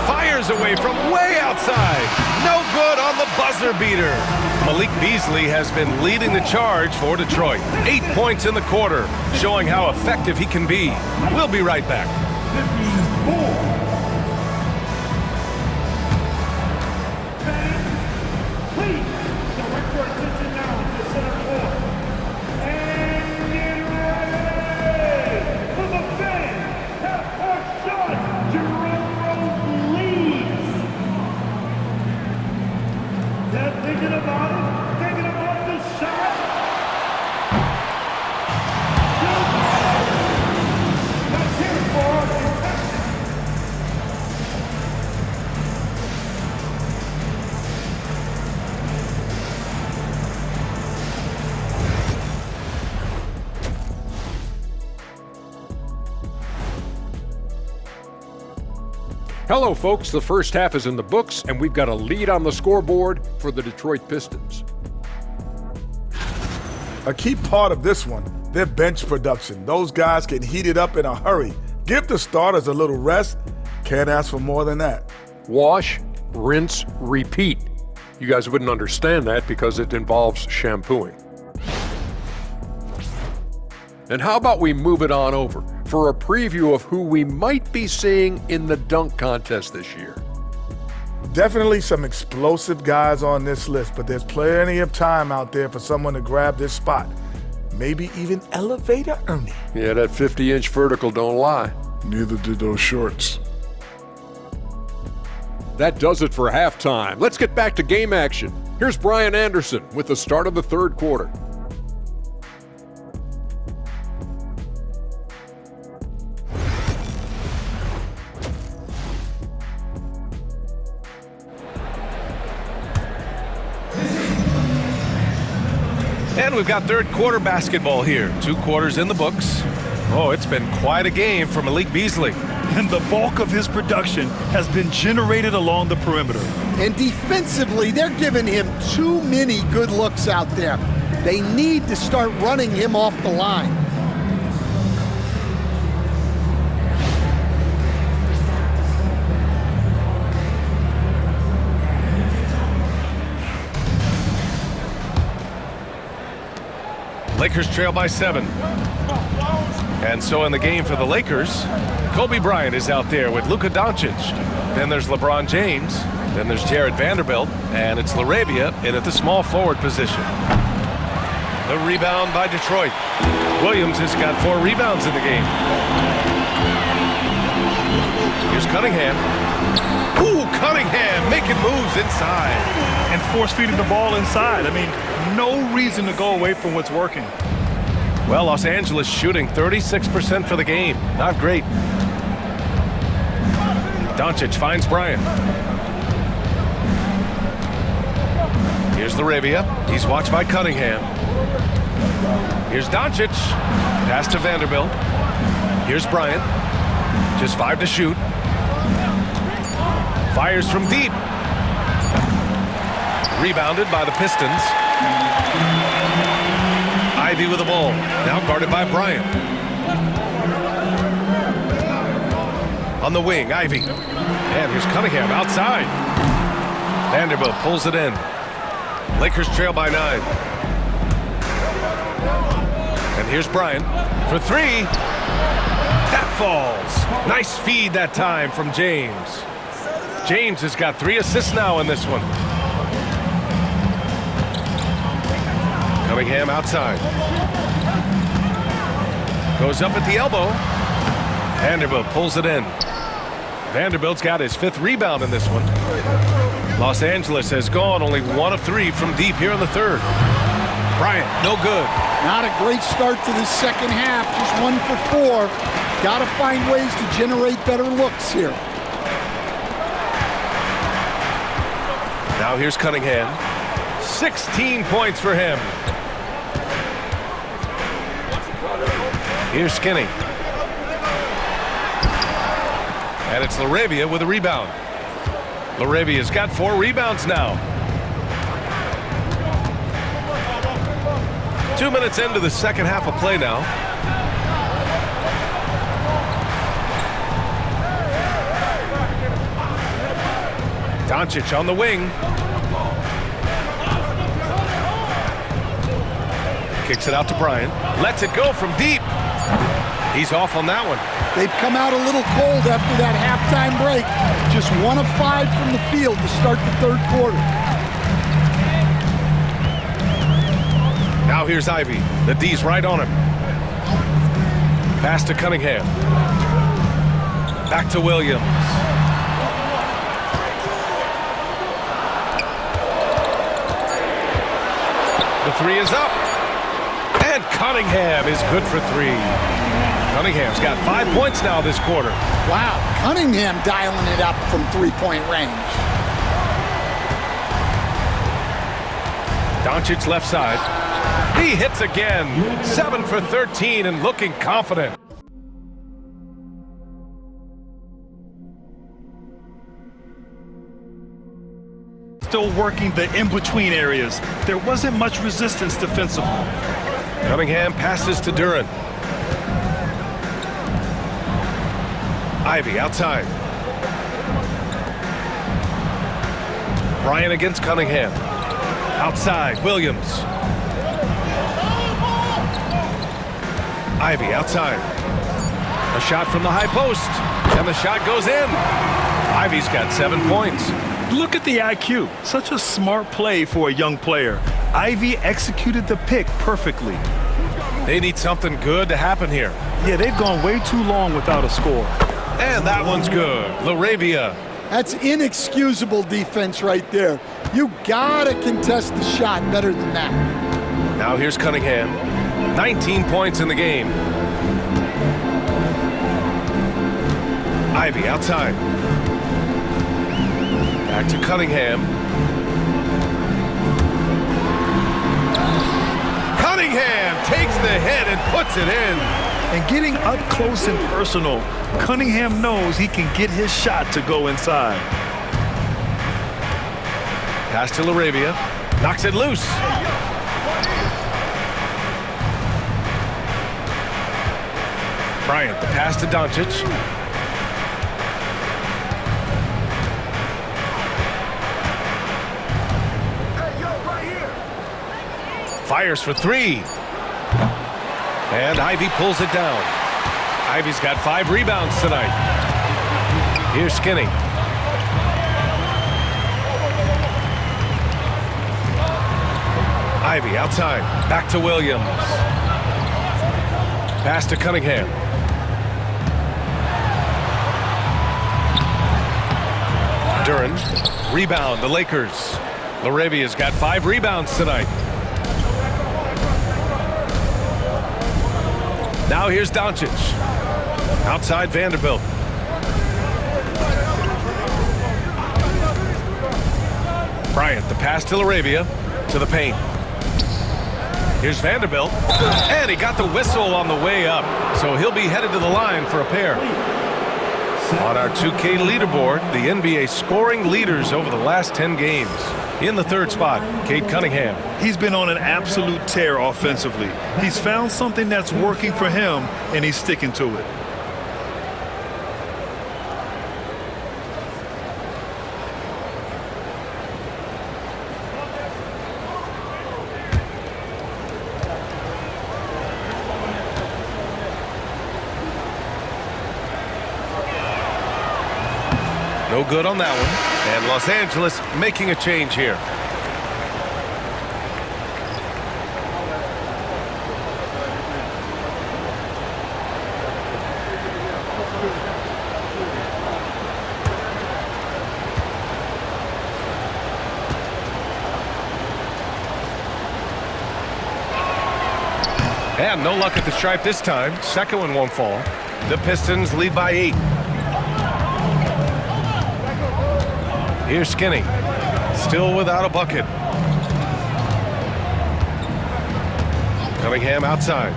A: Fires away from way outside. No good on the buzzer beater. Malik Beasley has been leading the charge for Detroit. 8 points in the quarter, showing how effective he can be. We'll be right back.
C: 54. Please direct your attention now to center court. And get ready for the fan half-court shot. Jerome leads. They're thinking about the shot. Let's hear it for Kentucky.
F: Hello, folks. The first half is in the books, and we've got a lead on the scoreboard for the Detroit Pistons.
G: A key part of this one Their bench production. Those guys can heat it up in a hurry. Give the starters a little rest. Can't ask for more than that.
F: Wash, rinse, repeat. You guys wouldn't understand that because it involves shampooing. And how about we move it on over for a preview of who we might be seeing in the dunk contest this year.
G: Definitely some explosive guys on this list, but there's plenty of time out there for someone to grab this spot. Maybe even Elevator Ernie.
F: Yeah, that 50-inch vertical don't lie.
B: Neither did those shorts.
F: That does it for halftime. Let's get back to game action. Here's Brian Anderson with the start of the third quarter.
A: And we've got third quarter basketball here. 2 quarters in the books. Oh, it's been quite a game for Malik Beasley.
B: And the bulk of his production has been generated along the perimeter.
E: And defensively, they're giving him too many good looks out there. They need to start running him off the line.
A: Lakers trail by 7. And so in the game for the Lakers, Kobe Bryant is out there with Luka Doncic. Then there's LeBron James. Then there's Jared Vanderbilt. And it's LaRavia in at the small forward position. The rebound by Detroit. Williams has got 4 rebounds in the game. Here's Cunningham. Ooh, Cunningham making moves inside.
B: And force-feeding the ball inside. I mean, no reason to go away from what's working.
A: Well, Los Angeles shooting 36% for the game. Not great. Doncic finds Bryant. Here's LaRavia. He's watched by Cunningham. Here's Doncic. Pass to Vanderbilt. Here's Bryant. Just 5 to shoot. Fires from deep. Rebounded by the Pistons. Ivy with the ball. Now guarded by Bryant. On the wing, Ivy. And here's Cunningham outside. Vanderbilt pulls it in. Lakers trail by 9. And here's Bryant for 3. That falls. Nice feed that time from James. James has got 3 assists now in this one. Cunningham outside. Goes up at the elbow. Vanderbilt pulls it in. Vanderbilt's got his 5th rebound in this one. Los Angeles has gone only 1 of 3 from deep here in the third. Bryant, no good.
E: Not a great start to the second half, just 1 for 4. Got to find ways to generate better looks here.
A: Now here's Cunningham. 16 points for him. Here's Skinny. And it's LaRavia with a rebound. LaRavia's got 4 rebounds now. 2 minutes into the second half of play now. Doncic on the wing. Kicks it out to Bryant. Lets it go from deep. He's off on that one.
E: They've come out a little cold after that halftime break. Just 1 of 5 from the field to start the third quarter.
A: Now here's Ivy. The D's right on him. Pass to Cunningham. Back to Williams. The 3 is up. And Cunningham is good for 3. Cunningham's got 5 points now this quarter.
E: Wow, Cunningham dialing it up from 3-point range.
A: Doncic left side. He hits again. 7 for 13 and looking confident.
B: Still working the in-between areas. There wasn't much resistance defensively.
A: Cunningham passes to Duran. Ivy outside. Bryant against Cunningham. Outside, Williams. Ivy outside. A shot from the high post, and the shot goes in. Ivy's got 7 points.
B: Look at the IQ. Such a smart play for a young player. Ivy executed the pick perfectly.
A: They need something good to happen here.
B: Yeah, they've gone way too long without a score.
A: And that one's good. LaRavia.
E: That's inexcusable defense right there. You gotta contest the shot better than that.
A: Now here's Cunningham. 19 points in the game. Ivy outside. Back to Cunningham. Cunningham takes the hit and puts it in.
B: And getting up close and personal, Cunningham knows he can get his shot to go inside.
A: Pass to LaRavia. Knocks it loose. Bryant, the pass to Doncic. Fires for three. And Ivy pulls it down. Ivy's got 5 rebounds tonight. Here's Skinny. Ivy outside. Back to Williams. Pass to Cunningham. Duran. Rebound, the Lakers. LaRavia's got 5 rebounds tonight. Now here's Doncic. Outside Vanderbilt. Bryant, the pass to LaRavia. To the paint. Here's Vanderbilt. And he got the whistle on the way up. So he'll be headed to the line for a pair. On our 2K leaderboard, the NBA scoring leaders over the last 10 games. In the 3rd spot, Cade Cunningham.
B: He's been on an absolute tear offensively. He's found something that's working for him, and he's sticking to it.
A: No good on that one. And Los Angeles making a change here. And no luck at the stripe this time. Second one won't fall. The Pistons lead by 8. Here's Skinny. Still without a bucket. Cunningham outside.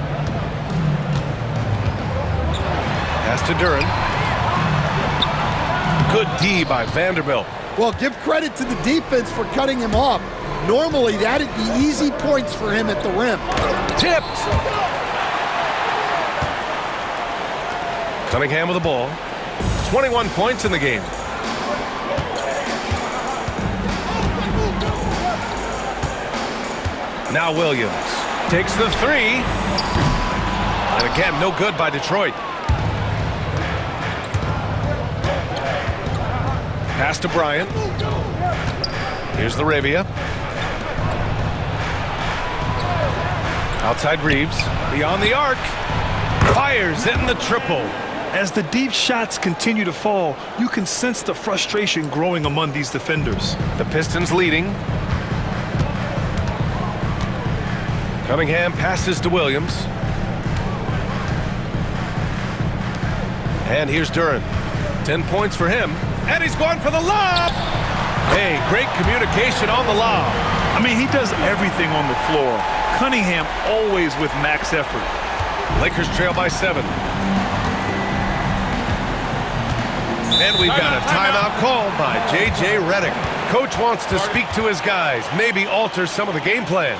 A: Pass to Duran. Good D by Vanderbilt.
E: Well, give credit to the defense for cutting him off. Normally, that'd be easy points for him at the rim.
A: Tipped. Cunningham with the ball. 21 points in the game. Now Williams takes the 3. And again, no good by Detroit. Pass to Bryant. Here's LaRavia. Outside Reeves. Beyond the arc. Fires in the triple.
B: As the deep shots continue to fall, you can sense the frustration growing among these defenders.
A: The Pistons leading. Cunningham passes to Williams. And here's Duran. 10 points for him. And he's going for the lob. Hey, great communication on the lob.
B: I mean, he does everything on the floor. Cunningham always with max effort.
A: Lakers trail by 7. And we've got a timeout called by J.J. Redick. Coach wants to speak to his guys, maybe alter some of the game plan.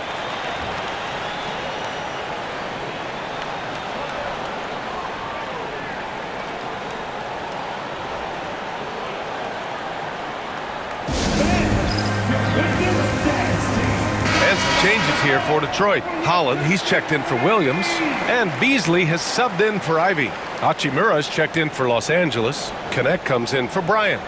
A: changes here for Detroit. Holland, he's checked in for Williams, and Beasley has subbed in for Ivy. Hachimura's checked in for Los Angeles. Connect comes in for Bryant.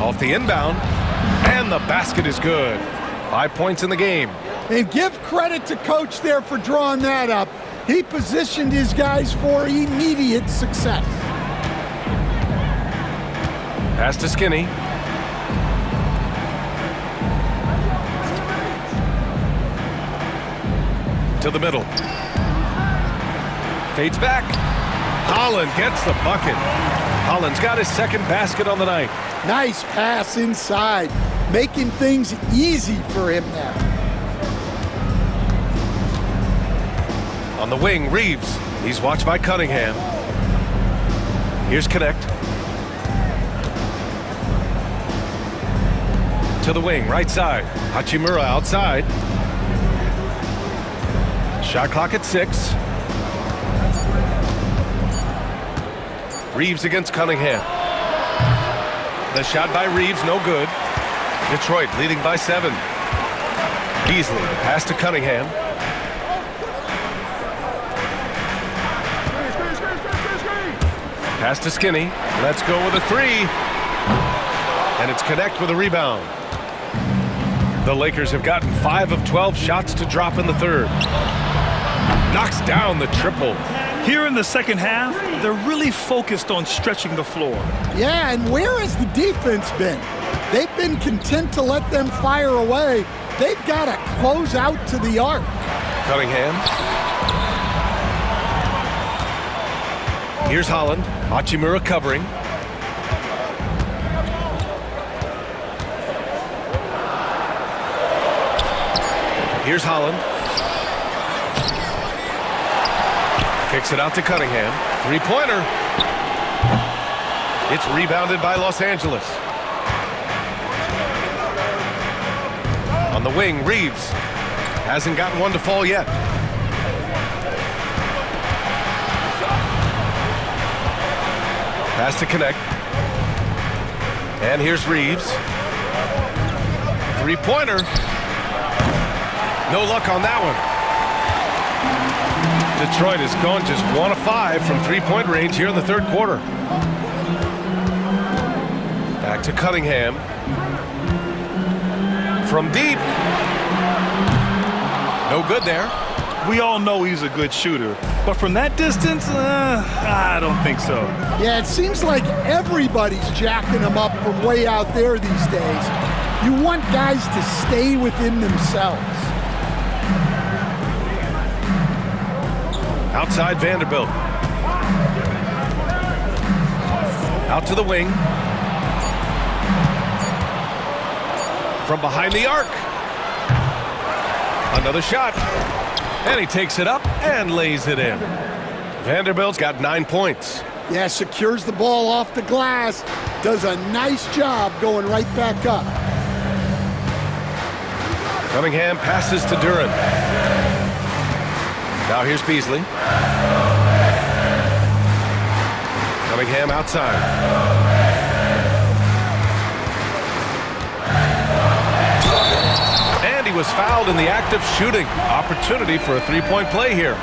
A: Off the inbound, and the basket is good. 5 points in the game.
E: And give credit to Coach there for drawing that up. He positioned his guys for immediate success.
A: Pass to Skinny. To the middle. Fades back. Holland gets the bucket. Holland's got his second basket on the night.
E: Nice pass inside, making things easy for him now.
A: On the wing, Reeves. He's watched by Cunningham. Here's Connect. To the wing, right side. Hachimura outside. Shot clock at 6. Reeves against Cunningham. The shot by Reeves, no good. Detroit leading by 7. Beasley, the pass to Cunningham. Pass to Skinny. Let's go with a 3. And it's Connect with a rebound. The Lakers have gotten 5 of 12 shots to drop in the third. Knocks down the triple.
B: Here in the second half, they're really focused on stretching the floor.
E: Yeah, and where has the defense been? They've been content to let them fire away. They've got to close out to the arc.
A: Cunningham. Here's Holland. Hachimura covering. Here's Holland. Kicks it out to Cunningham. Three-pointer. It's rebounded by Los Angeles. On the wing, Reeves. Hasn't gotten one to fall yet. Pass to Connect. And here's Reeves. Three-pointer. No luck on that one. Detroit has gone just 1 of 5 from three-point range here in the third quarter. Back to Cunningham. From deep. No good there.
B: We all know he's a good shooter, but from that distance, I don't think so.
E: Yeah, it seems like everybody's jacking him up from way out there these days. You want guys to stay within themselves.
A: Outside Vanderbilt. Out to the wing. From behind the arc. Another shot. And he takes it up and lays it in. Vanderbilt's got 9 points.
E: Yeah, secures the ball off the glass. Does a nice job going right back up.
A: Cunningham passes to Duran. Now here's Beasley. Cunningham outside. And he was fouled in the act of shooting. Opportunity for a three-point play here.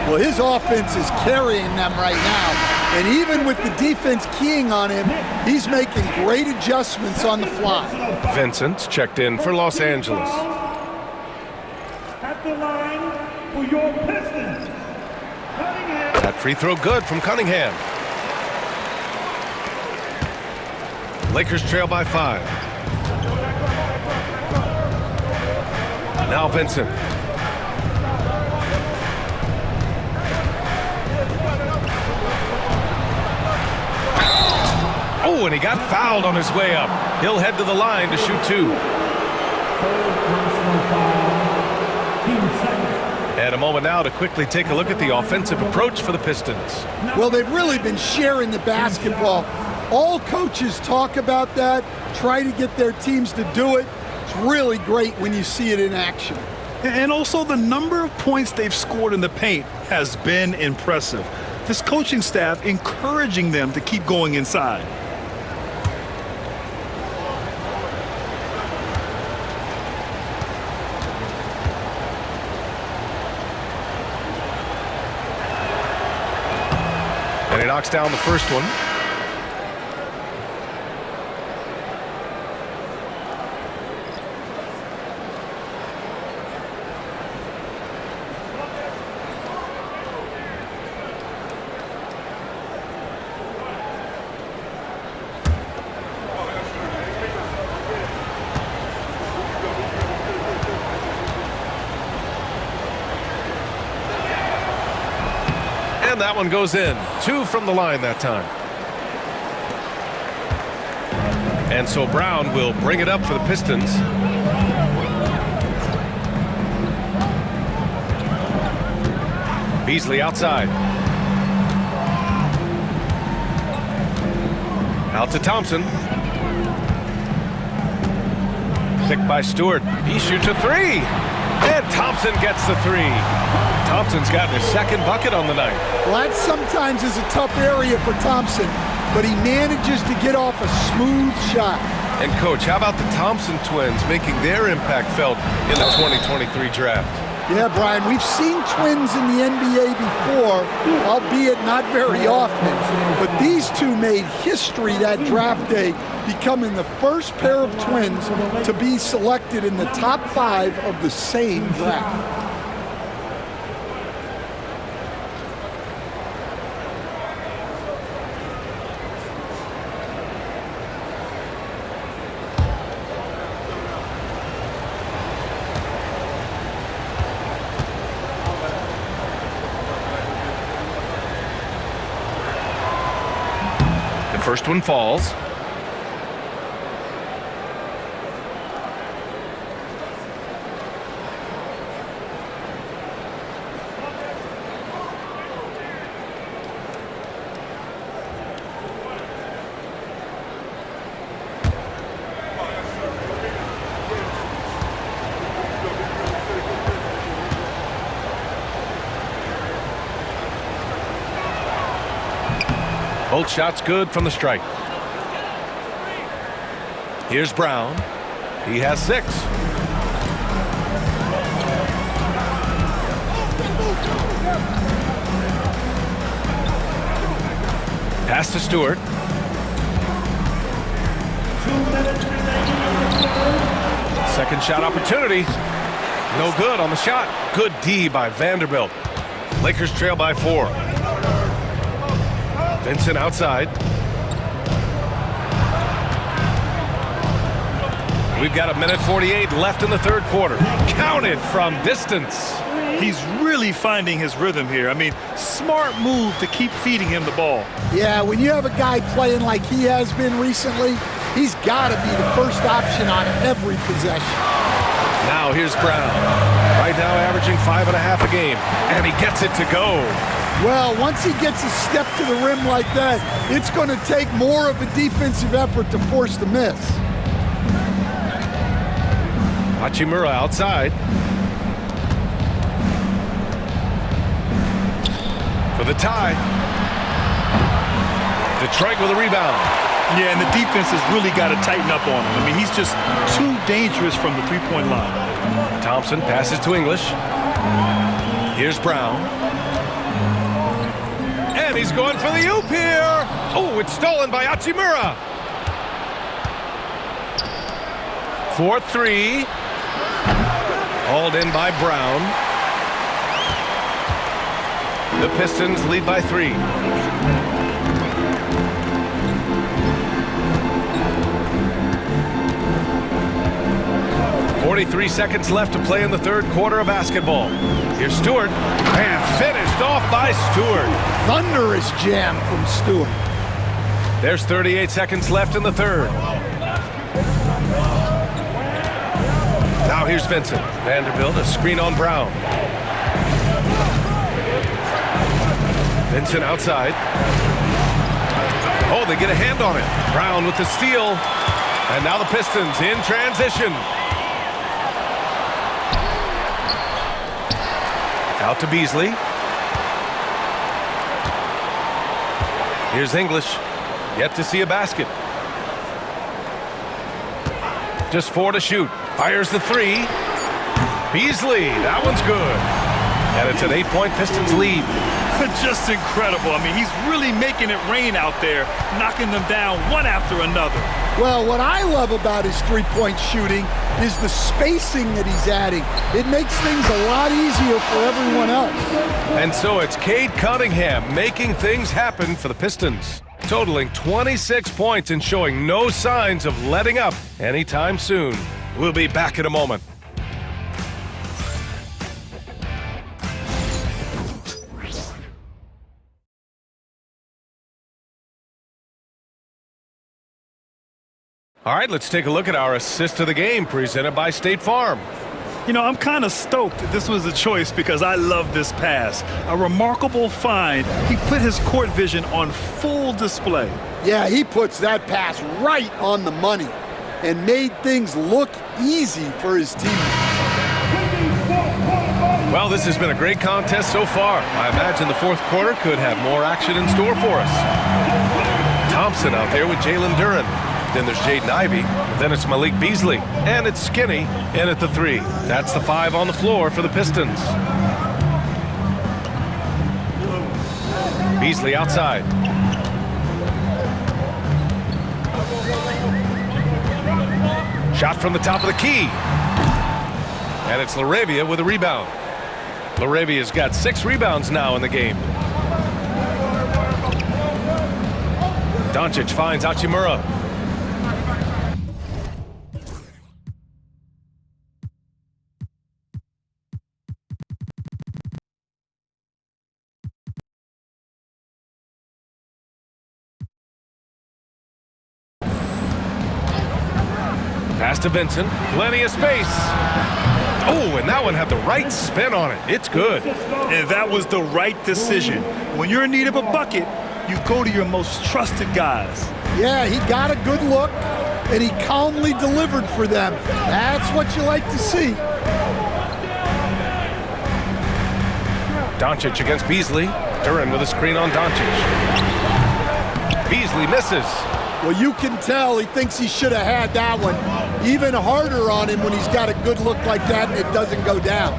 E: Well, his offense is carrying them right now. And even with the defense keying on him, he's making great adjustments on the fly.
A: Vincent checked in for Los Angeles.
C: At the line for your Pistons, Cunningham.
A: That free throw good from Cunningham. Lakers trail by 5. Now Vincent. Oh, and he got fouled on his way up. He'll head to the line to shoot 2. And a moment now to quickly take a look at the offensive approach for the Pistons.
E: Well, they've really been sharing the basketball. All coaches talk about that, try to get their teams to do it. It's really great when you see it in action.
B: And also the number of points they've scored in the paint has been impressive. This coaching staff encouraging them to keep going inside.
A: And he knocks down the first one. And that one goes in. 2 from the line that time. And so Brown will bring it up for the Pistons. Beasley outside. Out to Thompson. Picked by Stewart. He shoots a 3. And Thompson gets the 3. Thompson's gotten his second bucket on the night.
E: Well, that sometimes is a tough area for Thompson, but he manages to get off a smooth shot.
A: And Coach, how about the Thompson twins making their impact felt in the 2023 draft?
E: Yeah, Brian, we've seen twins in the NBA before, albeit not very often. But these two made history that draft day, becoming the first pair of twins to be selected in the top 5 of the same draft.
A: First one falls. Both shots good from the stripe. Here's Brown. He has 6. Pass to Stewart. Second shot opportunity. No good on the shot. Good D by Vanderbilt. Lakers trail by 4. Vincent outside. We've got 1:48 left in the third quarter. Counted from distance.
B: He's really finding his rhythm here. I mean, smart move to keep feeding him the ball.
E: Yeah, when you have a guy playing like he has been recently, he's got to be the first option on every possession.
A: Now here's Brown. Right now averaging 5.5 a game. And he gets it to go.
E: Well, once he gets a step to the rim like that, it's going to take more of a defensive effort to force the miss.
A: Hachimura outside. For the tie. Detroit with a rebound.
B: Yeah, and the defense has really got to tighten up on him. I mean, he's just too dangerous from the three-point line.
A: Thompson passes to English. Here's Brown. And he's going for the oop here. Oh, it's stolen by Hachimura. 4-3. Hauled in by Brown. The Pistons lead by 3. .43 seconds left to play in the third quarter of basketball. Here's Stewart, and finished off by Stewart.
E: Thunderous jam from Stewart.
A: There's 38 seconds left in the third. Now here's Vincent. Vanderbilt, a screen on Brown. Vincent outside. Oh, they get a hand on it. Brown with the steal. And now the Pistons in transition. Out to Beasley. Here's English. Yet to see a basket. Just 4 to shoot. Fires the 3. Beasley, that one's good. And it's an 8-point Pistons lead.
B: Just incredible. I mean, he's really making it rain out there, knocking them down one after another.
E: Well, what I love about his three-point shooting is the spacing that he's adding. It makes things a lot easier for everyone else.
A: And so it's Cade Cunningham making things happen for the Pistons, totaling 26 points and showing no signs of letting up anytime soon. We'll be back in a moment. All right, let's take a look at our assist of the game presented by State Farm.
B: You know, I'm kind of stoked that this was a choice because I love this pass. A remarkable find. He put his court vision on full display.
E: Yeah, he puts that pass right on the money and made things look easy for his team.
A: Well, this has been a great contest so far. I imagine the fourth quarter could have more action in store for us. Thompson out there with Jalen Duren. Then there's Jaden Ivey. Then it's Malik Beasley. And it's Skinny in at the 3. That's the 5 on the floor for the Pistons. Beasley outside. Shot from the top of the key. And it's LaRavia with a rebound. LaRavia's got 6 rebounds now in the game. Doncic finds Hachimura. Pass to Vincent. Plenty of space. Oh, and that one had the right spin on it. It's good.
B: And that was the right decision. When you're in need of a bucket, you go to your most trusted guys.
E: Yeah, he got a good look, and he calmly delivered for them. That's what you like to see.
A: Doncic against Beasley. Duren with a screen on Doncic. Beasley misses.
E: Well, you can tell he thinks he should have had that one. Even harder on him when he's got a good look like that and it doesn't go down.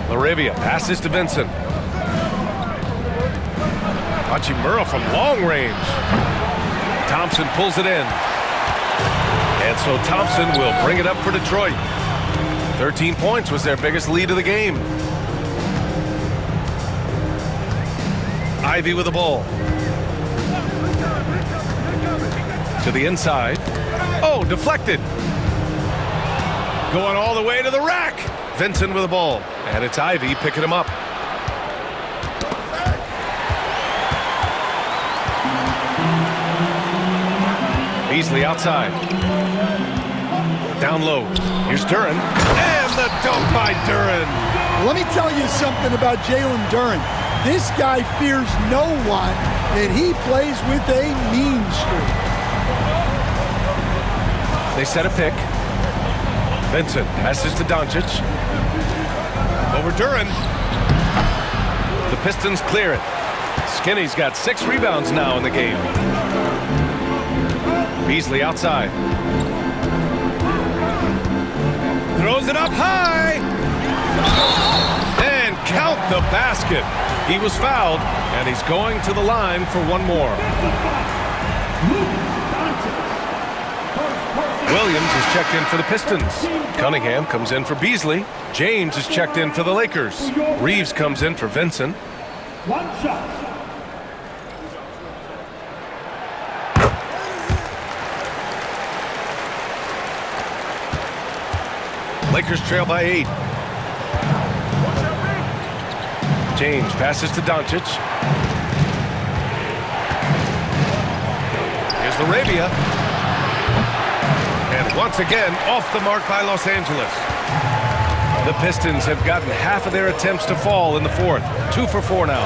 A: LaRavia passes to Vincent. Hachimura from long range. Thompson pulls it in. And so Thompson will bring it up for Detroit. 13 points was their biggest lead of the game. Ivey with the ball. To the inside. Oh, deflected. Going all the way to the rack. Vincent with the ball. And it's Ivey picking him up. Beasley outside. Down low. Here's Duren. And the dunk by Duren.
E: Let me tell you something about Jalen Duren. This guy fears no one, and he plays with a mean streak.
A: They set a pick. Vincent passes to Doncic. Over Duren. The Pistons clear it. Skinny's got 6 rebounds now in the game. Beasley outside. Throws it up high. And count the basket. He was fouled, and he's going to the line for one more. Williams is checked in for the Pistons. Cunningham comes in for Beasley. James is checked in for the Lakers. Reeves comes in for Vincent.
C: One shot.
A: Lakers trail by 8. James passes to Doncic. Here's LaRavia. And once again, off the mark by Los Angeles. The Pistons have gotten half of their attempts to fall in the fourth. 2 for 4 now.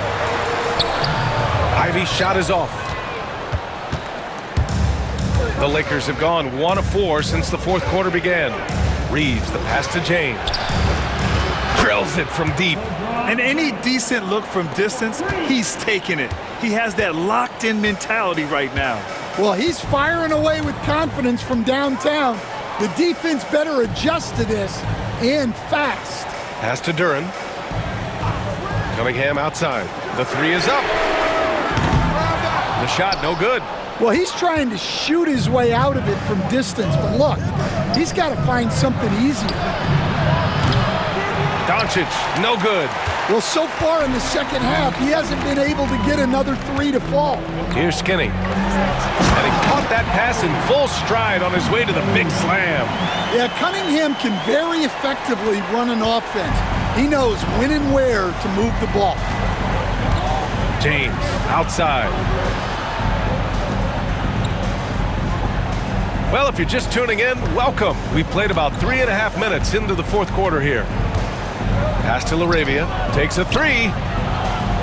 A: Ivy's shot is off. The Lakers have gone 1 of 4 since the fourth quarter began. Reeves, the pass to James. Drills it from deep.
B: And any decent look from distance, he's taking it. He has that locked-in mentality right now.
E: Well, he's firing away with confidence from downtown. The defense better adjust to this, and fast.
A: Pass to Duren. Cunningham outside. The three is up. The shot, no good.
E: Well, he's trying to shoot his way out of it from distance, but look, he's got to find something easier.
A: Doncic, no good.
E: Well, so far in the second half, he hasn't been able to get another three to fall.
A: Here's Skinny. And he caught that pass in full stride on his way to the big slam.
E: Yeah, Cunningham can very effectively run an offense. He knows when and where to move the ball.
A: James, outside. Well, if you're just tuning in, welcome. We've played about 3.5 minutes into the fourth quarter here. Pass to LaRavia, takes a three.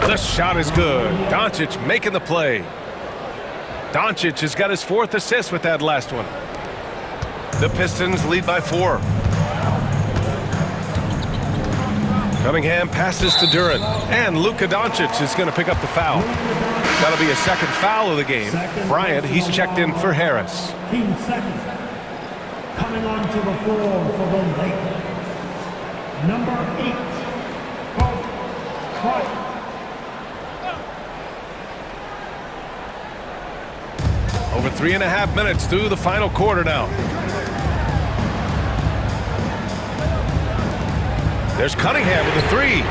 A: The shot is good. Doncic making the play. Doncic has got his 4th assist with that last one. The Pistons lead by 4. Cunningham passes to Duren, and Luka Doncic is going to pick up the foul. That'll be a second foul of the game. Bryant, he's checked in for Harris.
C: Team second. Coming onto the floor for the Lakers. Number 8, Bryant.
A: Over 3.5 minutes through the final quarter now. There's Cunningham with a three.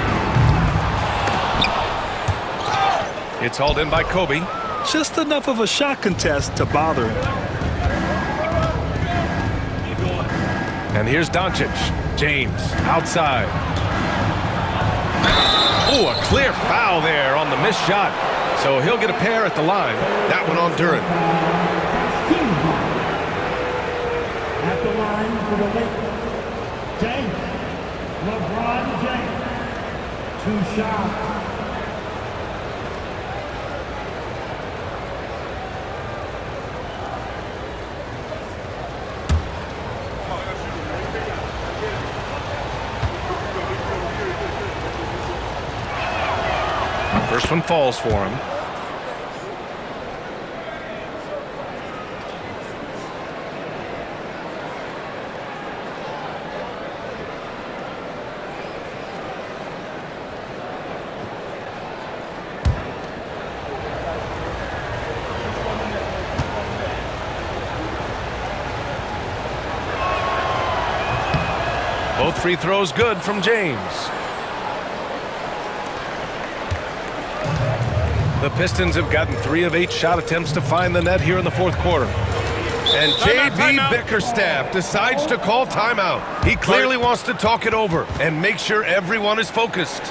A: It's hauled in by Kobe.
B: Just enough of a shot contest to bother him.
A: And here's Doncic. James outside. Oh, a clear foul there on the missed shot. So he'll get a pair at the line. That one on Duren.
C: At the line for the Lakers, James. LeBron James. 2 shots.
A: First one falls for him. Both free throws good from James. The Pistons have gotten 3 of 8 shot attempts to find the net here in the fourth quarter. And J.B. Bickerstaff decides to call timeout. He clearly wants to talk it over and make sure everyone is focused.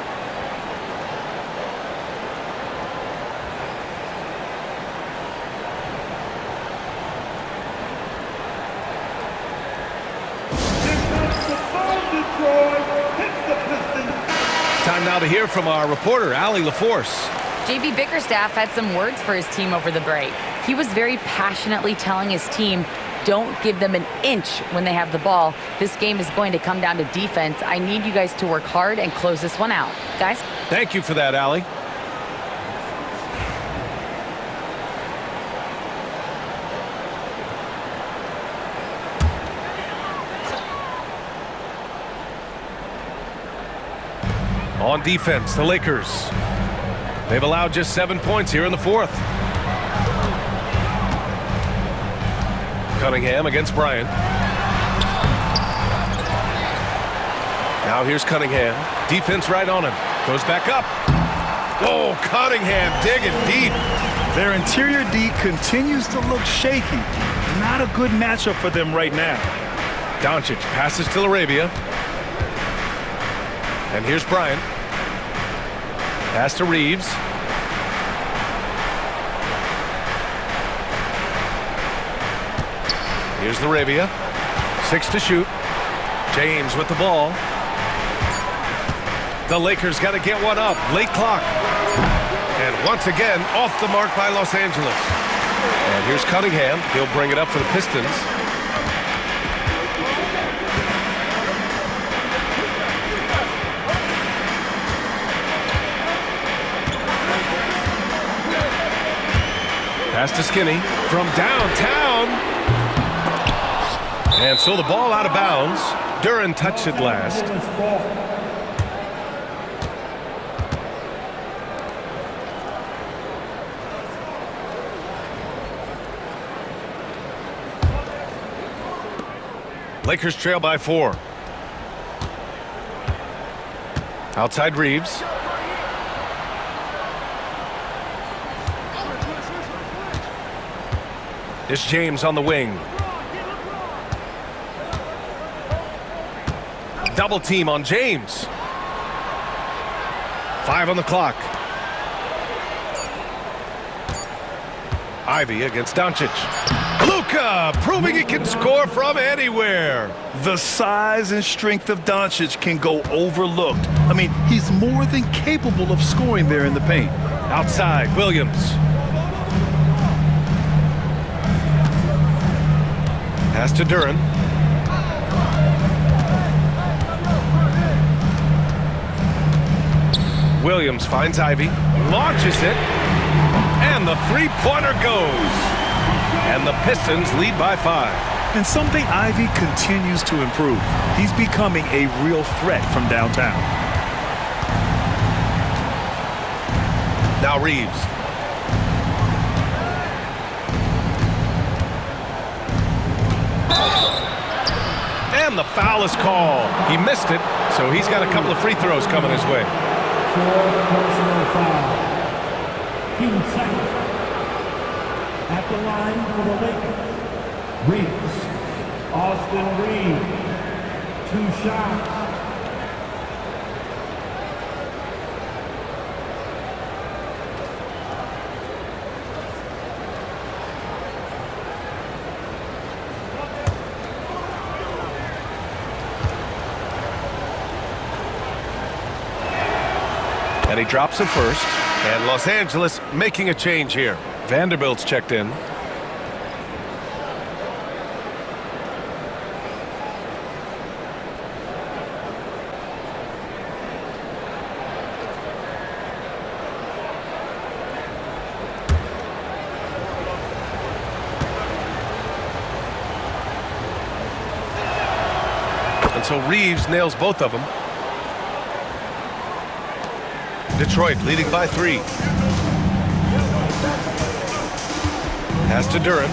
A: Time now to hear from our reporter, Allie LaForce.
D: J.B. Bickerstaff had some words for his team over the break. He was very passionately telling his team, don't give them an inch when they have the ball. This game is going to come down to defense. I need you guys to work hard and close this one out. Guys?
A: Thank you for that, Allie. On defense, the Lakers. They've allowed just 7 points here in the fourth. Cunningham against Bryant. Now here's Cunningham. Defense right on him. Goes back up. Oh, Cunningham digging deep.
B: Their interior D continues to look shaky. Not a good matchup for them right now.
A: Doncic passes to LaRavia. And here's Bryant. Pass to Reeves. Here's LaRavia. 6 to shoot. James with the ball. The Lakers got to get one up. Late clock. And once again, off the mark by Los Angeles. And here's Cunningham. He'll bring it up for the Pistons. Pass to Skinny from downtown. And so the ball out of bounds. Duren touched it last. Lakers trail by 4. Outside Reeves. It's James on the wing. Double team on James. 5 on the clock. Ivy against Doncic. Luka proving he can score from anywhere.
B: The size and strength of Doncic can go overlooked. I mean, he's more than capable of scoring there in the paint.
A: Outside, Williams. Pass to Duren. Williams finds Ivy, launches it, and the three-pointer goes. And the Pistons lead by 5.
B: And something Ivy continues to improve. He's becoming a real threat from downtown.
A: Now Reeves. And the foul is called. He missed it, so he's got a couple of free throws coming his way.
C: 4 personal foul. Team second. At the line for the Lakers, Reeves. Austin Reeves. 2 shots.
A: And he drops it first. And Los Angeles making a change here. Vanderbilt's checked in. And so Reeves nails both of them. Detroit leading by 3. Pass to Duren.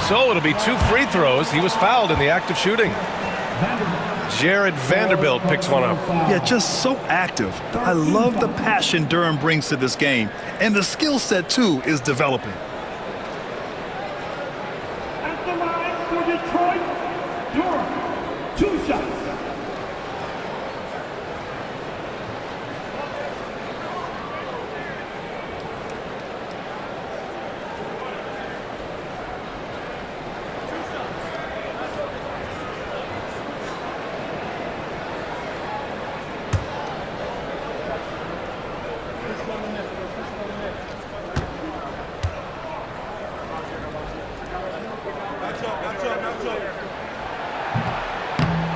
A: So it'll be 2 free throws. He was fouled in the act of shooting. Jared Vanderbilt picks one up.
B: Yeah, just so active. I love the passion Duren brings to this game. And the skill set, too, is developing.
C: At the line for Detroit, Duren. 2 shots.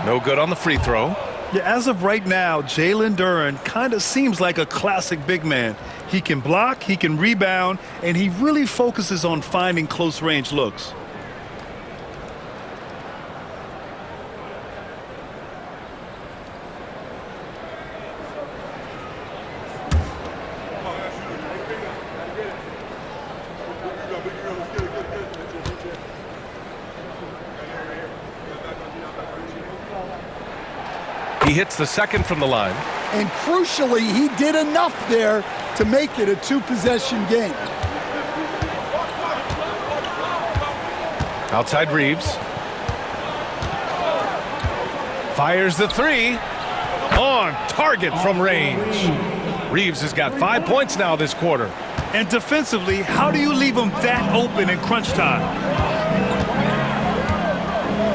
A: No good on the free throw.
B: Yeah, as of right now, Jalen Duren kind of seems like a classic big man. He can block, he can rebound, and he really focuses on finding close-range looks.
A: He hits the second from the line.
E: And crucially, he did enough there to make it a 2-possession game.
A: Outside Reeves. Fires the 3. On target from range. Reeves has got 5 points now this quarter.
B: And defensively, how do you leave him that open in crunch time?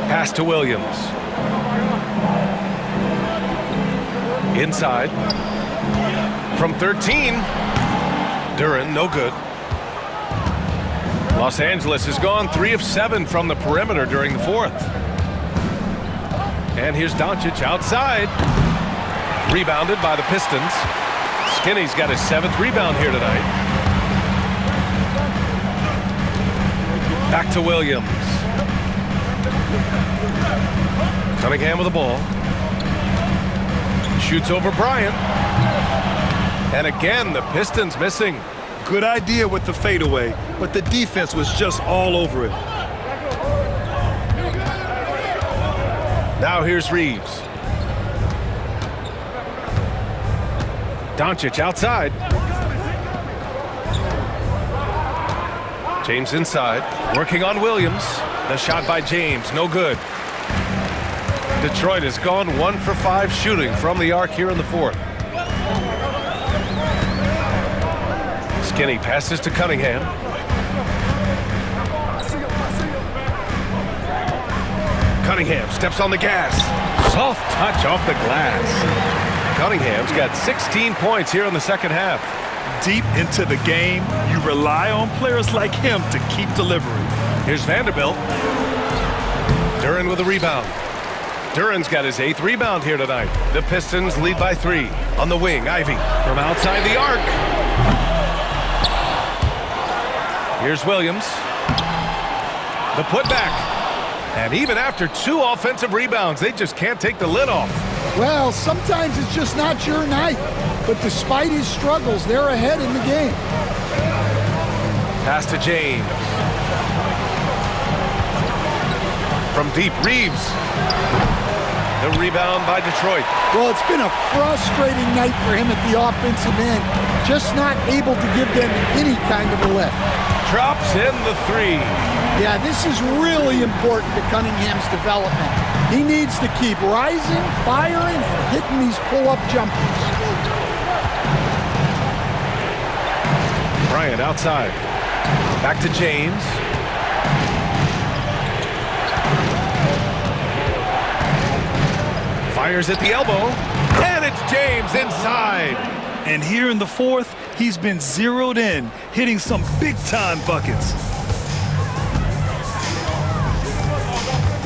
A: Pass to Williams. Inside. From 13. Duren, no good. Los Angeles has gone 3 of 7 from the perimeter during the fourth. And here's Doncic outside. Rebounded by the Pistons. Skinny's got his 7th rebound here tonight. Back to Williams. Cunningham with the ball. Shoots over Bryant. And again, the Pistons missing.
B: Good idea with the fadeaway, but the defense was just all over it.
A: Now here's Reeves. Doncic outside. James inside, working on Williams. The shot by James, no good. Detroit has gone 1 for 5 shooting from the arc here in the fourth. Skinny passes to Cunningham. Cunningham steps on the gas. Soft touch off the glass. Cunningham's got 16 points here in the second half.
B: Deep into the game, you rely on players like him to keep delivering.
A: Here's Vanderbilt. Duren with a rebound. Duren's got his 8th rebound here tonight. The Pistons lead by 3. On the wing, Ivy from outside the arc. Here's Williams. The putback. And even after 2 offensive rebounds, they just can't take the lid off.
E: Well, sometimes it's just not your night. But despite his struggles, they're ahead in the game.
A: Pass to James. From deep, Reeves. The rebound by Detroit.
E: Well, it's been a frustrating night for him at the offensive end. Just not able to give them any kind of a lift.
A: Drops in the 3.
E: Yeah, this is really important to Cunningham's development. He needs to keep rising, firing, and hitting these pull-up jumpers.
A: Bryant outside. Back to James. Fires at the elbow. And it's James inside.
B: And here in the fourth, he's been zeroed in, hitting some big-time buckets.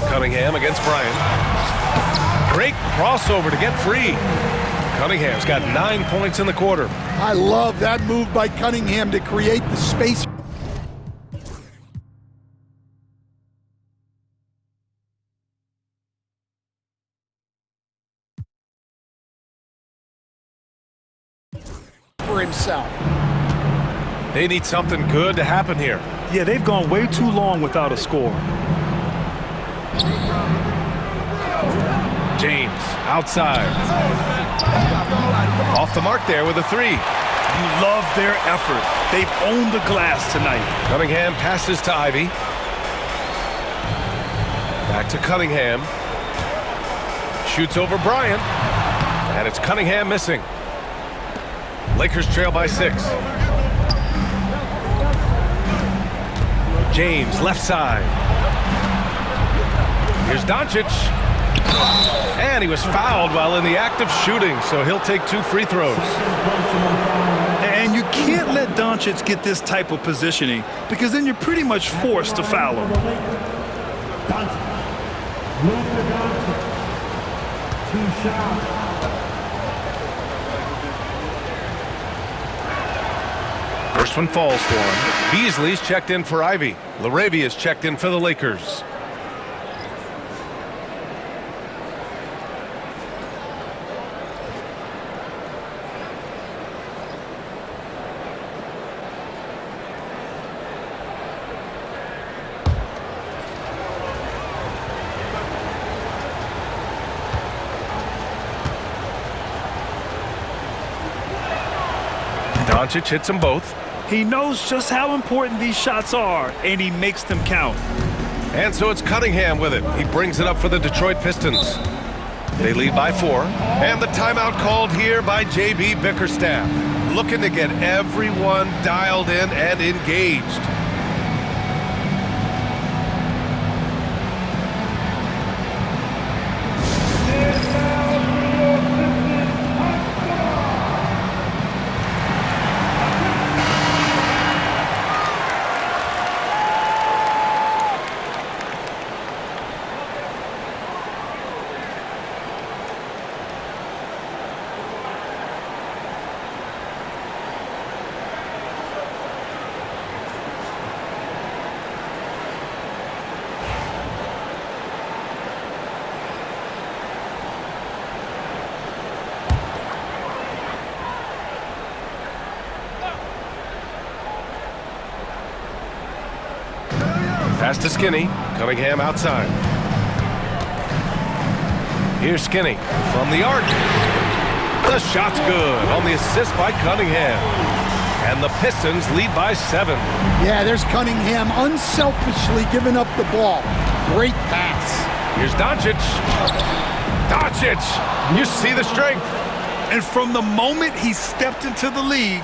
A: Cunningham against Bryant. Great crossover to get free. Cunningham's got 9 points in the quarter.
E: I love that move by Cunningham to create the space. For himself.
A: They need something good to happen here.
B: Yeah, they've gone way too long without a score.
A: James outside. Off the mark there with a 3.
B: You love their effort. They've owned the glass tonight.
A: Cunningham passes to Ivy. Back to Cunningham. Shoots over Bryant. And it's Cunningham missing. Lakers trail by 6. James left side. Here's Doncic. And he was fouled while in the act of shooting, so he'll take 2 free throws.
B: And you can't let Doncic get this type of positioning because then you're pretty much forced to foul him.
C: Luka Doncic. 2 shots.
A: First one falls for him. Beasley's checked in for Ivy. Laravia's checked in for the Lakers. Doncic hits them both.
B: He knows just how important these shots are, and he makes them count.
A: And so it's Cunningham with it. He brings it up for the Detroit Pistons. They lead by 4. And the timeout called here by J.B. Bickerstaff. Looking to get everyone dialed in and engaged. Pass to Skinny. Cunningham outside. Here's Skinny from the arc. The shot's good on the assist by Cunningham. And the Pistons lead by 7.
E: Yeah, there's Cunningham unselfishly giving up the ball. Great pass.
A: Here's Doncic. Doncic! You see the strength.
B: And from the moment he stepped into the league,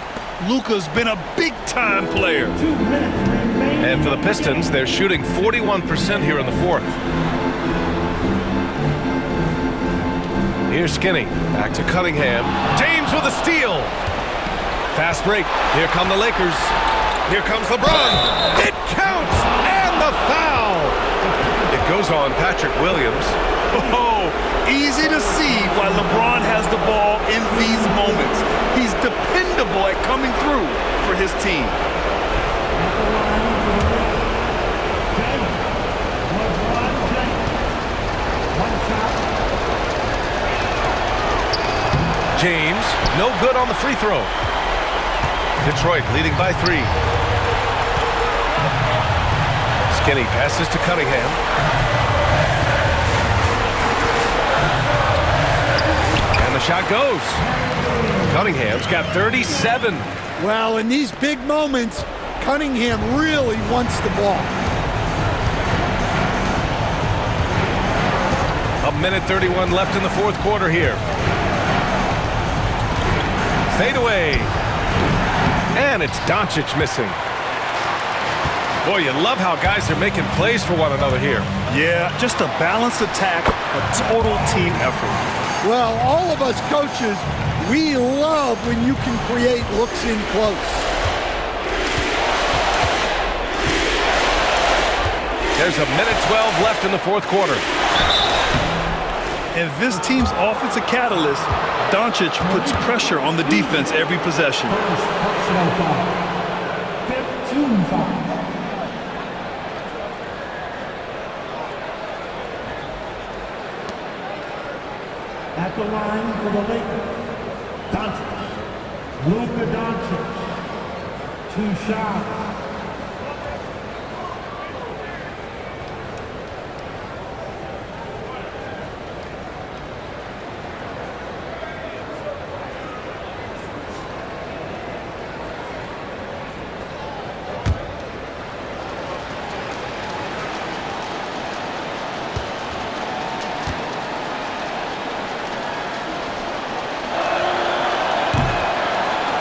B: Luka's been a big-time player.
C: 2 minutes remaining.
A: And for the Pistons, they're shooting 41% here in the 4th. Here's Skinny. Back to Cunningham. James with a steal. Fast break. Here come the Lakers. Here comes LeBron. It counts! And the foul! It goes on Patrick Williams.
B: Oh, easy to see why LeBron has the ball in these moments. He's dependable at coming through for his team.
A: James, no good on the free throw. Detroit leading by 3. Skinny passes to Cunningham. And the shot goes. Cunningham's got 37.
E: Well, in these big moments, Cunningham really wants the ball.
A: A minute 31 left in the 4th quarter here. Fade away. And it's Doncic missing. Boy, you love how guys are making plays for one another here.
B: Yeah, just a balanced attack, a total team effort.
E: Well, all of us coaches, we love when you can create looks in close.
A: There's a minute 12 left in the 4th quarter.
B: And this team's offensive catalyst, Doncic puts pressure on the defense every possession.
C: First personal foul. 15 foul. At the line for the Lakers, Doncic. Luka Doncic. 2 shots.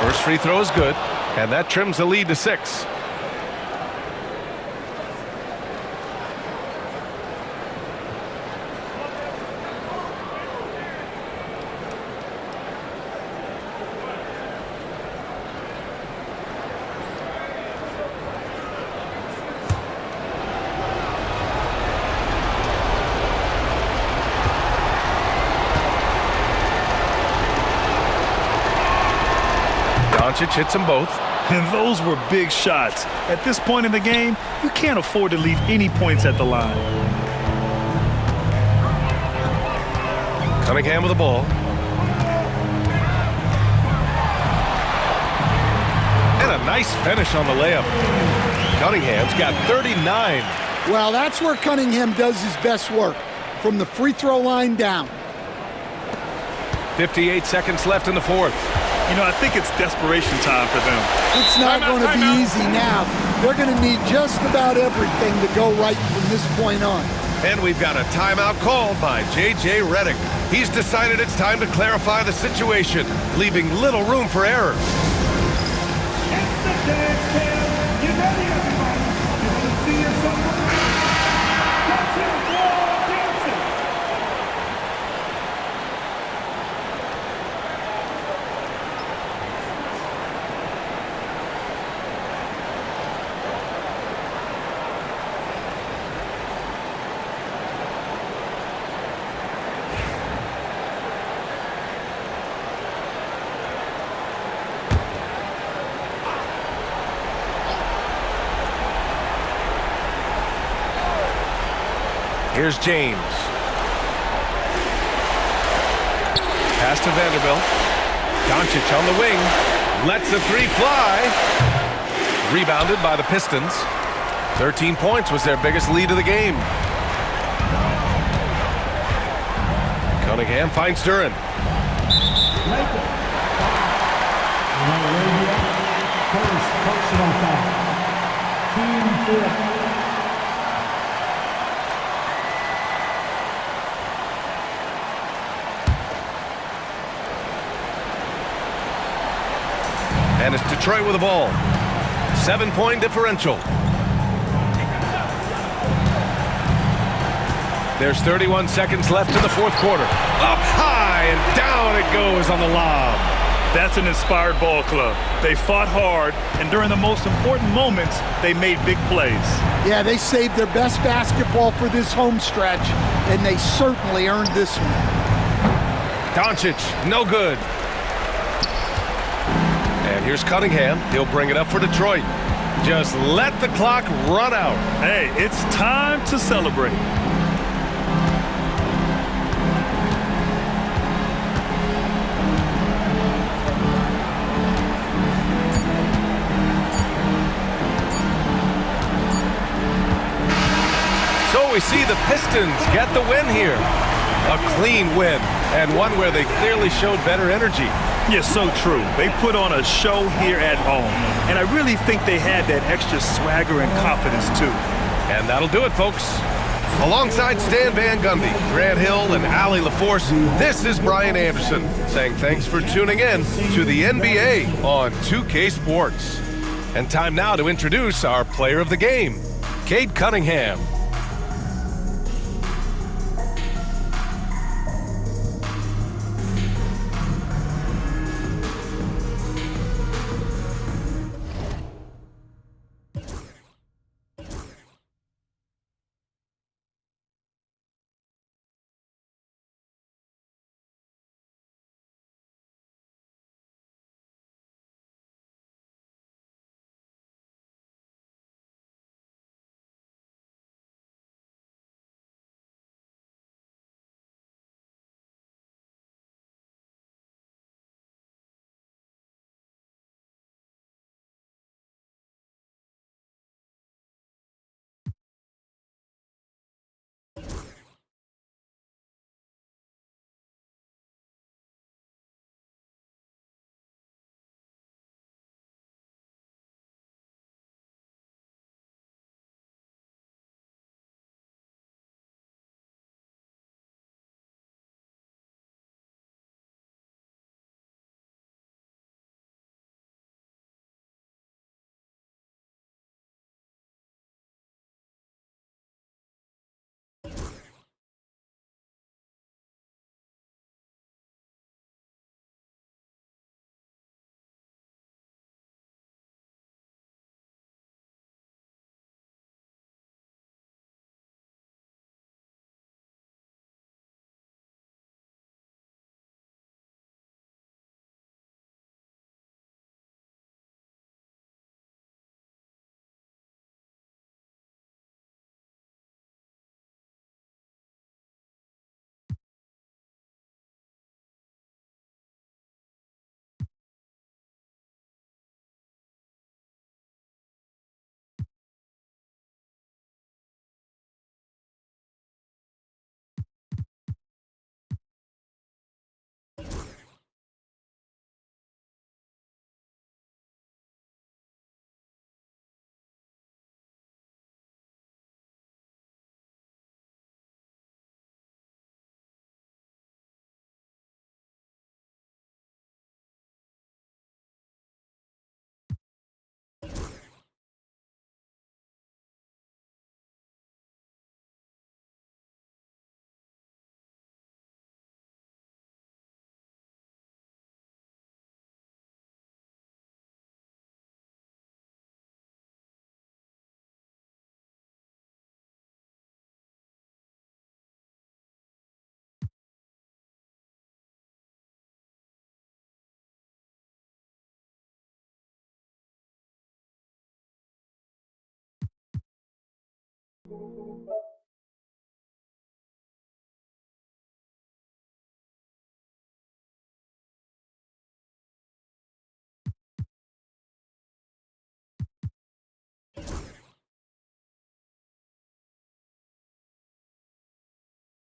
A: First free throw is good, and that trims the lead to 6. Doncic hits them both.
B: And those were big shots. At this point in the game, you can't afford to leave any points at the line.
A: Cunningham with the ball. And a nice finish on the layup. Cunningham's got 39.
E: Well, that's where Cunningham does his best work, from the free throw line down.
A: 58 seconds left in the 4th.
B: You know, I think it's desperation time for them.
E: It's not going to be easy now. They're going to need just about everything to go right from this point on.
A: And we've got a timeout called by J.J. Redick. He's decided it's time to clarify the situation, leaving little room for error.
C: It's the dance cam. Get ready, everybody. You want to see yourself? Let's hear it for dancing.
A: Here's James. Pass to Vanderbilt. Doncic on the wing. Lets the 3 fly. Rebounded by the Pistons. 13 points was their biggest lead of the game. Cunningham finds Duran.
C: Lakers. Arabia, first personal foul. Team fourth.
A: And it's Detroit with the ball. 7-point differential. There's 31 seconds left in the fourth quarter. Up high and down it goes on the lob.
B: That's an inspired ball club. They fought hard, and during the most important moments, they made big plays.
E: Yeah, they saved their best basketball for this home stretch, and they certainly earned this one.
A: Doncic, no good. And here's Cunningham. He'll bring it up for Detroit. Just let the clock run out.
B: Hey, it's time to celebrate.
A: So we see the Pistons get the win here. A clean win, and one where they clearly showed better energy.
B: Yeah, so true. They put on a show here at home, and I really think they had that extra swagger and confidence too.
A: And that'll do it, folks. Alongside Stan Van Gundy, Grant Hill, and Allie LaForce, this is Brian Anderson saying thanks for tuning in to the NBA on 2K Sports. And time now to introduce our player of the game, Cade Cunningham.